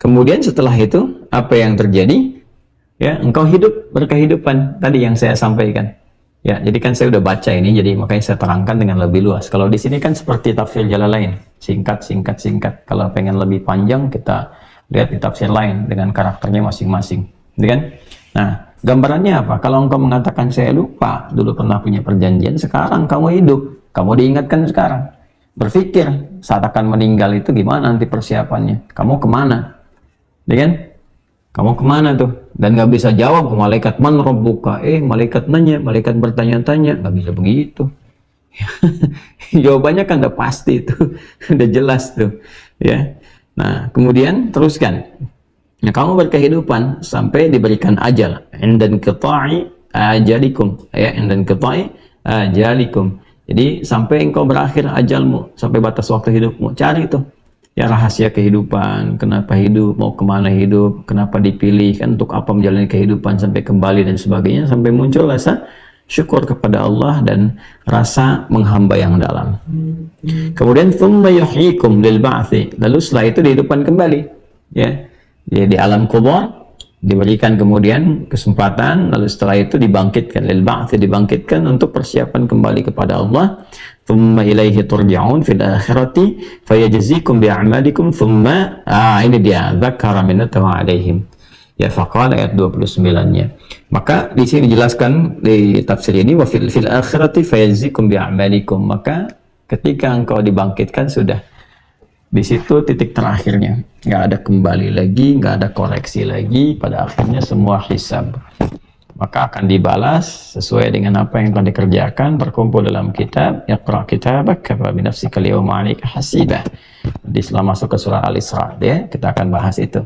Kemudian setelah itu apa yang terjadi? Ya, engkau hidup, berkehidupan, tadi yang saya sampaikan. Ya, jadi kan saya udah baca ini, jadi makanya saya terangkan dengan lebih luas. Kalau di sini kan seperti tafsir Jalalain, singkat. Kalau pengen lebih panjang, kita lihat di tafsir lain dengan karakternya masing-masing, gitu kan? Nah, gambarannya apa? Kalau engkau mengatakan saya lupa, dulu pernah punya perjanjian, sekarang kamu hidup, kamu diingatkan sekarang. Berpikir saat akan meninggal itu gimana nanti persiapannya? Kamu kemana? Ya kan? Kamu kemana tuh? Dan nggak bisa jawab, malaikat man rabbuka. Malaikat nanya, malaikat bertanya-tanya, nggak bisa begitu. Jawabannya kan udah pasti tuh, udah jelas tuh, ya. Nah, kemudian teruskan. Nah, kamu berkehidupan sampai diberikan ajal. Indan qita'i ajalikum, ya, indan qita'i ajalikum. Jadi sampai engkau berakhir ajalmu, sampai batas waktu hidupmu, cari itu. Ya, rahasia kehidupan, kenapa hidup, mau kemana hidup, kenapa dipilih, kan untuk apa menjalani kehidupan sampai kembali dan sebagainya, sampai muncul rasa syukur kepada Allah dan rasa menghamba yang dalam. Kemudian thumma yuhyikum lil ba'thi, lalu setelah itu dihidupkan kembali, ya. Di alam kubur diberikan kemudian kesempatan, lalu setelah itu dibangkitkan lil ba'thi, dibangkitkan untuk persiapan kembali kepada Allah. Thumma ilaihi turja'un fil akhirati fayajzikum bi'amalikum thumma, ini dia dzakara minatahu alaihim, ya, faqala ayat 29-nya. Maka di sini dijelaskan di tafsir ini, wa fil akhirati fayajzikum bi'amalikum, maka ketika engkau dibangkitkan sudah di situ titik terakhirnya, nggak ada kembali lagi, nggak ada koreksi lagi, pada akhirnya semua hisab, maka akan dibalas sesuai dengan apa yang telah dikerjakan, terkumpul dalam kitab Iqra kitabak kafa bi nafsika al-yawma 'alaika hasiba. Di setelah masuk ke surah Al-Isra, ya, kita akan bahas itu.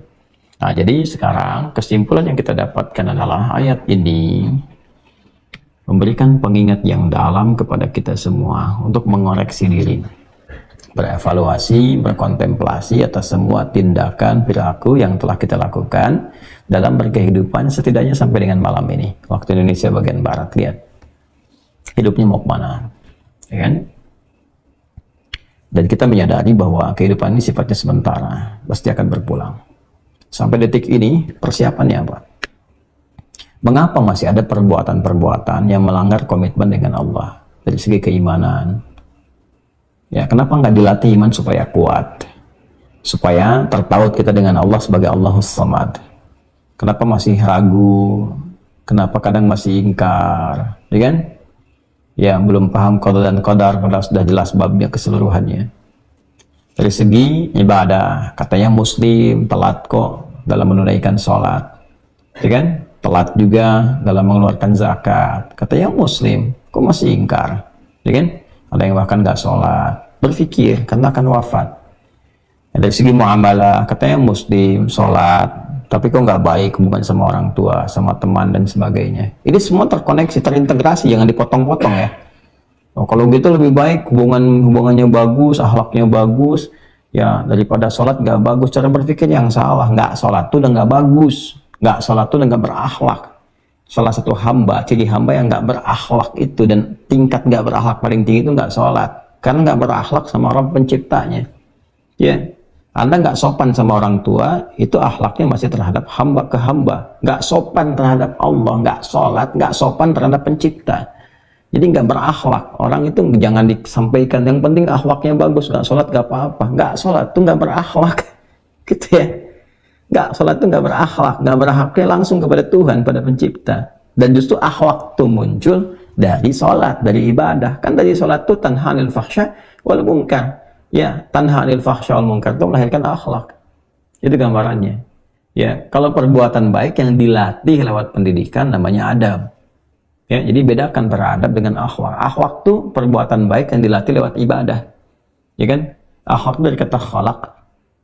Nah, jadi sekarang kesimpulan yang kita dapatkan adalah ayat ini memberikan pengingat yang dalam kepada kita semua untuk mengoreksi diri, berevaluasi, berkontemplasi atas semua tindakan perilaku yang telah kita lakukan dalam berkehidupan, setidaknya sampai dengan malam ini, waktu Indonesia bagian Barat. Lihat, hidupnya mau kemana, ya kan? Dan kita menyadari bahwa kehidupan ini sifatnya sementara, pasti akan berpulang. Sampai detik ini, persiapannya apa? Mengapa masih ada perbuatan-perbuatan yang melanggar komitmen dengan Allah dari segi keimanan? Ya, kenapa nggak dilatih iman supaya kuat, supaya tertaut kita dengan Allah sebagai Allahus Samad? Kenapa masih ragu? Kenapa kadang masih ingkar? Ya kan? Ya, belum paham qada dan qadar, padahal sudah jelas babnya keseluruhannya. Dari segi ibadah, katanya muslim, telat kok dalam menunaikan sholat, ya kan? Telat juga dalam mengeluarkan zakat, katanya muslim, kok masih ingkar, ya kan? Ada yang bahkan nggak sholat, berpikir karena akan wafat. Dari segi muamalah, katanya muslim, sholat, tapi kok nggak baik hubungan sama orang tua, sama teman dan sebagainya. Ini semua terkoneksi, terintegrasi, jangan dipotong-potong ya. Oh, kalau gitu lebih baik hubungannya bagus, akhlaknya bagus, ya daripada sholat nggak bagus. Cara berpikir yang salah. Nggak sholat tuh udah nggak bagus, nggak sholat tuh udah nggak berakhlak. Salah satu hamba, ciri hamba yang nggak berakhlak itu, dan tingkat nggak berakhlak paling tinggi itu nggak sholat, karena nggak berakhlak sama Rabb penciptanya. Ya, Anda nggak sopan sama orang tua, itu akhlaknya masih terhadap hamba ke hamba. Nggak sopan terhadap Allah, nggak sholat, nggak sopan terhadap pencipta. Jadi nggak berakhlak. Orang itu jangan disampaikan, yang penting akhlaknya bagus, nggak sholat nggak apa-apa. Nggak sholat tuh nggak berakhlak. Gitu ya. Nggak sholat tuh nggak berakhlak. Nggak berakhlaknya langsung kepada Tuhan, pada pencipta. Dan justru akhlak tuh muncul dari sholat, dari ibadah. Kan dari sholat tuh tanha 'anil fahsya wal munkar. Ya, tanha 'anil fahsya wal munkar itu melahirkan akhlak. Itu gambarannya. Ya, kalau perbuatan baik yang dilatih lewat pendidikan namanya adab. Ya, jadi bedakan antara adab dengan akhlak. Akhlak itu perbuatan baik yang dilatih lewat ibadah. Ya kan? Akhlak dari kata khalaq.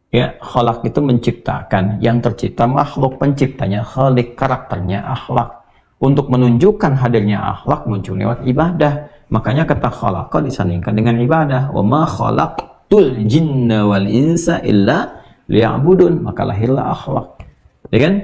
Ya, khalaq itu menciptakan, yang tercipta makhluk, penciptanya khaliq, karakternya akhlak. Untuk menunjukkan hadirnya akhlak muncul lewat ibadah. Makanya kata khalaqa disandingkan dengan ibadah. Wa ma khalaqtul jinna wal insa illa liya'budun. Maka lahirlah akhlak. Ya kan?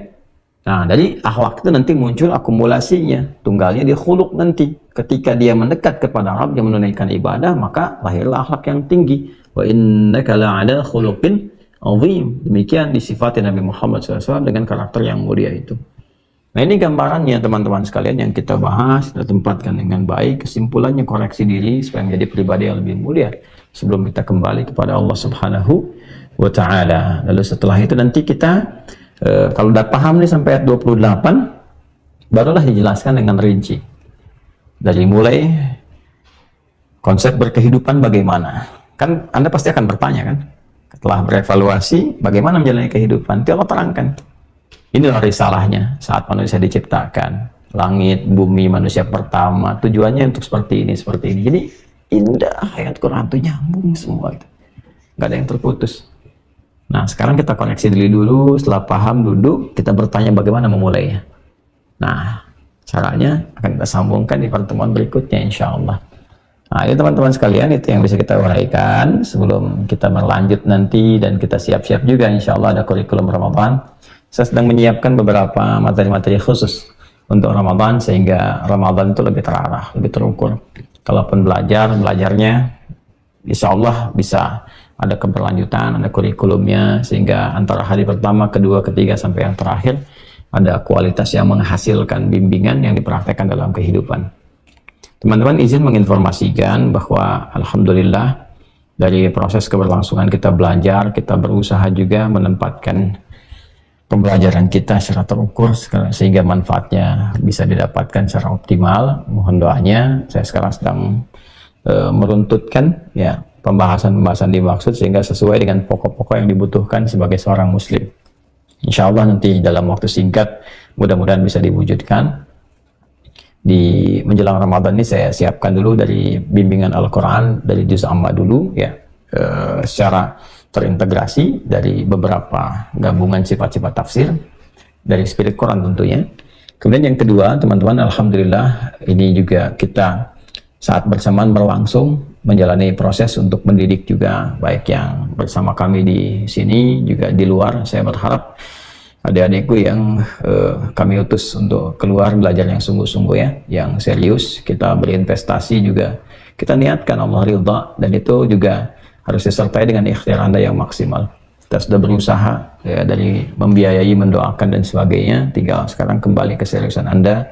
Nah, dari akhlak itu nanti muncul akumulasinya. Tunggalnya di khuluq nanti. Ketika dia mendekat kepada Rabb, dia menunaikan ibadah, maka lahirlah akhlak yang tinggi. Wa innaka la'ala khuluqin azim. Demikian disifati Nabi Muhammad SAW dengan karakter yang mulia itu. Nah, ini gambarannya teman-teman sekalian yang kita bahas, kita tempatkan dengan baik. Kesimpulannya, koreksi diri supaya menjadi pribadi yang lebih mulia sebelum kita kembali kepada Allah Subhanahu wa Ta'ala. Lalu setelah itu nanti kita kalau udah paham nih sampai ayat 28, barulah dijelaskan dengan rinci. Dari mulai konsep berkehidupan bagaimana. Kan Anda pasti akan bertanya kan, setelah berevaluasi bagaimana menjalani kehidupan, itu Allah terangkan. Inilah risalahnya saat manusia diciptakan. Langit, bumi, manusia pertama. Tujuannya untuk seperti ini, seperti ini. Jadi indah, ayat Quran itu nyambung semua itu. Gak ada yang terputus. Nah, sekarang kita koneksi dulu. Setelah paham, duduk, kita bertanya bagaimana memulainya. Nah, caranya akan kita sambungkan di pertemuan berikutnya, insya Allah. Nah, ini teman-teman sekalian, itu yang bisa kita uraikan sebelum kita berlanjut nanti, dan kita siap-siap juga, insya Allah ada kurikulum Ramadan. Saya sedang menyiapkan beberapa materi-materi khusus untuk Ramadan, sehingga Ramadan itu lebih terarah, lebih terukur. Kalaupun belajarnya insya Allah bisa ada keberlanjutan, ada kurikulumnya, sehingga antara hari pertama, kedua, ketiga, sampai yang terakhir ada kualitas yang menghasilkan bimbingan yang dipraktekkan dalam kehidupan. Teman-teman, izin menginformasikan bahwa Alhamdulillah dari proses keberlangsungan kita belajar, kita berusaha juga menempatkan pembelajaran kita secara terukur sehingga manfaatnya bisa didapatkan secara optimal. Mohon doanya. Saya sekarang sedang meruntutkan ya pembahasan-pembahasan dimaksud sehingga sesuai dengan pokok-pokok yang dibutuhkan sebagai seorang muslim. Insya Allah nanti dalam waktu singkat mudah-mudahan bisa diwujudkan. Di menjelang Ramadan ini saya siapkan dulu dari bimbingan Al-Quran dari juz amma dulu ya, secara terintegrasi dari beberapa gabungan sifat-sifat tafsir dari spirit Quran tentunya. Kemudian yang kedua, teman-teman, Alhamdulillah ini juga kita saat bersamaan berlangsung menjalani proses untuk mendidik juga, baik yang bersama kami di sini juga di luar. Saya berharap adik-adikku yang kami utus untuk keluar belajar yang sungguh-sungguh ya, yang serius, kita berinvestasi juga, kita niatkan Allah ridha, dan itu juga harus disertai dengan ikhtiar Anda yang maksimal. Kita sudah berusaha ya, dari membiayai, mendoakan dan sebagainya, tinggal sekarang kembali keseriusan Anda,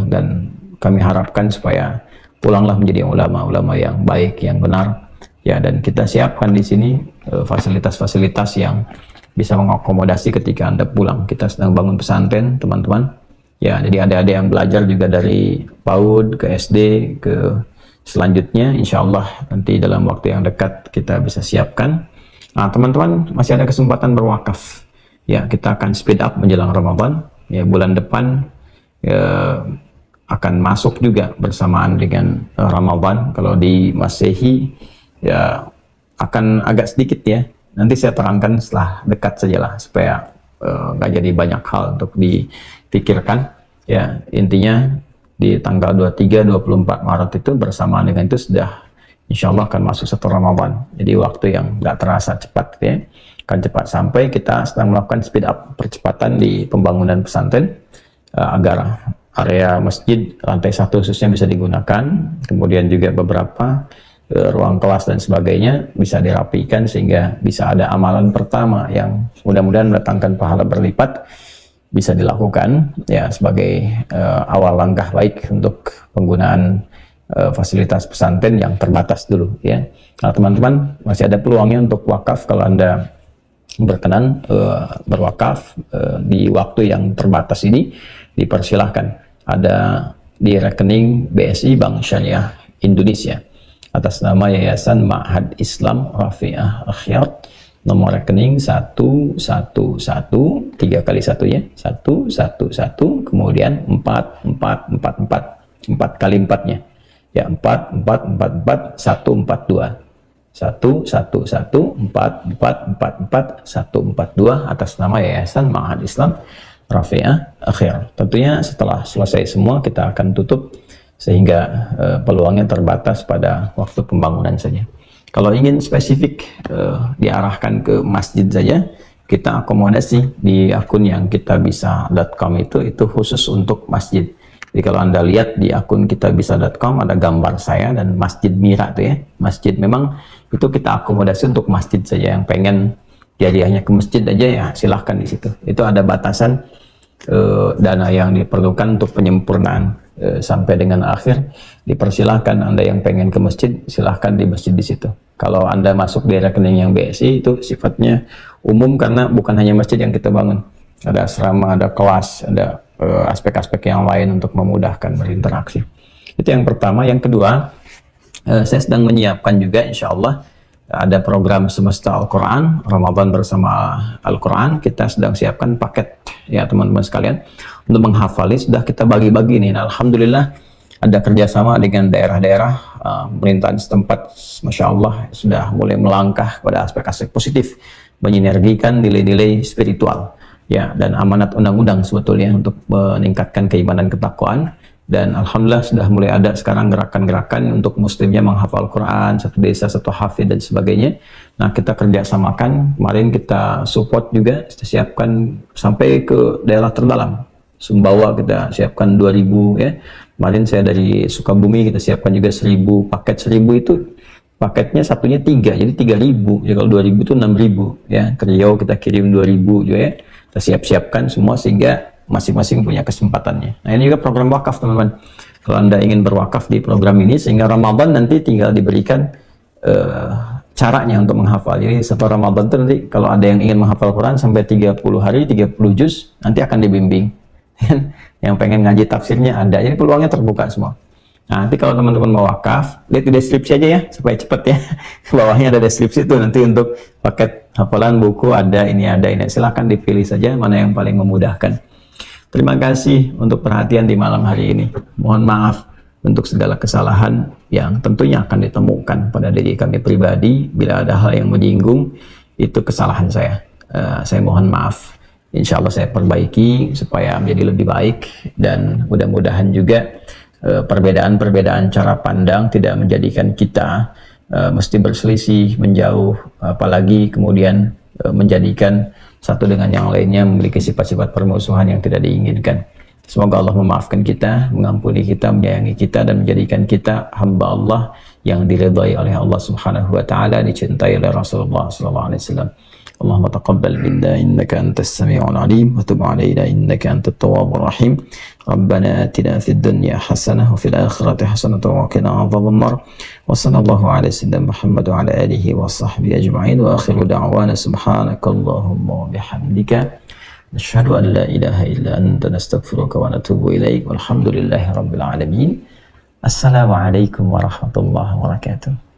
dan kami harapkan supaya pulanglah menjadi ulama-ulama yang baik, yang benar ya, dan kita siapkan di sini fasilitas-fasilitas yang bisa mengakomodasi ketika Anda pulang. Kita sedang bangun pesantren, teman-teman ya, jadi adik-adik yang belajar juga dari PAUD ke SD ke selanjutnya, insya Allah nanti dalam waktu yang dekat kita bisa siapkan. Nah, teman-teman masih ada kesempatan berwakaf ya, kita akan speed up menjelang Ramadan ya, bulan depan ya, akan masuk juga bersamaan dengan Ramadan. Kalau di Masehi ya akan agak sedikit ya, nanti saya terangkan setelah dekat sajalah supaya nggak jadi banyak hal untuk dipikirkan. Ya, intinya di tanggal 23-24 Maret itu bersamaan dengan itu sudah insya Allah akan masuk 1 Ramadan. Jadi waktu yang nggak terasa cepat ya, akan cepat sampai. Kita sedang melakukan speed up percepatan di pembangunan pesantren agar area masjid lantai 1 khususnya bisa digunakan, kemudian juga beberapa ruang kelas dan sebagainya bisa dirapikan sehingga bisa ada amalan pertama yang mudah-mudahan mendatangkan pahala berlipat bisa dilakukan ya sebagai awal langkah baik untuk penggunaan fasilitas pesantren yang terbatas dulu ya. Nah teman-teman, masih ada peluangnya untuk wakaf kalau Anda berkenan berwakaf di waktu yang terbatas ini, dipersilahkan. Ada di rekening BSI Bank Syariah Indonesia atas nama Yayasan Ma'had Islam Rafi'ah Akhyat, nomor rekening 111 3 kali 1 ya, 111 kemudian 4444 4 kali 4 nya ya, 4444 142 111 4444 142 atas nama Yayasan Ma'had Islam Rafi'ah Akhyat. Tentunya setelah selesai semua kita akan tutup sehingga peluangnya terbatas pada waktu pembangunan saja. Kalau ingin spesifik diarahkan ke masjid saja, kita akomodasi di akun yang kitabisa.com itu khusus untuk masjid. Jadi kalau Anda lihat di akun kitabisa.com ada gambar saya dan Masjid Mira tuh ya. Masjid memang itu kita akomodasi untuk masjid saja. Yang pengen jadiahnya ke masjid aja ya silahkan di situ. Itu ada batasan dana yang diperlukan untuk penyempurnaan sampai dengan akhir. Dipersilahkan Anda yang pengen ke masjid silahkan di masjid di situ. Kalau Anda masuk di rekening yang BSI itu sifatnya umum karena bukan hanya masjid yang kita bangun, ada asrama, ada kelas, ada aspek-aspek yang lain untuk memudahkan berinteraksi. Itu yang pertama. Yang kedua, saya sedang menyiapkan juga insya Allah ada program Semesta Al-Quran, Ramadan bersama Al-Quran. Kita sedang siapkan paket ya teman-teman sekalian untuk menghafali. Sudah kita bagi-bagi nih. Nah, alhamdulillah ada kerjasama dengan daerah-daerah pemerintahan setempat. Masya Allah sudah mulai melangkah pada aspek-aspek positif, menyinergikan nilai-nilai spiritual ya dan amanat undang-undang sebetulnya untuk meningkatkan keimanan ketakwaan. Dan alhamdulillah sudah mulai ada sekarang gerakan-gerakan untuk muslimnya menghafal Quran, satu desa satu hafid dan sebagainya. Nah kita kerjasamakan, kemarin kita support juga, kita siapkan sampai ke daerah terdalam. Sumbawa kita siapkan 2000 ya. Kemarin saya dari Sukabumi kita siapkan juga 1000 paket. 1000 itu paketnya satunya 3, jadi 3000. Jadi kalau 2000 itu 6000 ya. Ke Riau kita kirim 2000 juga ya. Kita siap-siapkan semua sehingga masing-masing punya kesempatannya. Nah ini juga program wakaf teman-teman. Kalau Anda ingin berwakaf di program ini sehingga Ramadan nanti tinggal diberikan caranya untuk menghafal. Jadi setelah Ramadan itu nanti kalau ada yang ingin menghafal Quran sampai 30 hari, 30 juz nanti akan dibimbing. Yang pengen ngaji tafsirnya ada. Jadi peluangnya terbuka semua. Nah, nanti kalau teman-teman mau wakaf, lihat di deskripsi aja ya supaya cepet ya. Bawahnya ada deskripsi itu nanti untuk paket hafalan buku ada ini ada ini. Silahkan dipilih saja mana yang paling memudahkan. Terima kasih untuk perhatian di malam hari ini. Mohon maaf untuk segala kesalahan yang tentunya akan ditemukan pada diri kami pribadi. Bila ada hal yang menyinggung, itu kesalahan saya. Saya mohon maaf. Insya Allah saya perbaiki supaya menjadi lebih baik. Dan mudah-mudahan juga perbedaan-perbedaan cara pandang tidak menjadikan kita mesti berselisih, menjauh. Apalagi kemudian menjadikan satu dengan yang lainnya memiliki sifat-sifat permusuhan yang tidak diinginkan. Semoga Allah memaafkan kita, mengampuni kita, menyayangi kita, dan menjadikan kita hamba Allah yang diridhai oleh Allah Subhanahu wa taala, dicintai oleh Rasulullah sallallahu alaihi wasallam. Allahumma taqabbal minna innaka antas samiul alim wa tub alaina innaka antat tawwabur rahim. Rabbana atina fid dunya hasanah wa fil akhirati hasanah wa qina adzaban nar. Wa sallallahu ala sayyidina Muhammad wa ala alihi wa sahbihi ajma'in wa akhiru da'wana subhanakallahumma wa bihamdika nashhadu an la ilaha illa anta nastaghfiruka wa natubu ilaik. Walhamdulillahi rabbil alamin. Assalamualaikum warahmatullahi wabarakatuh.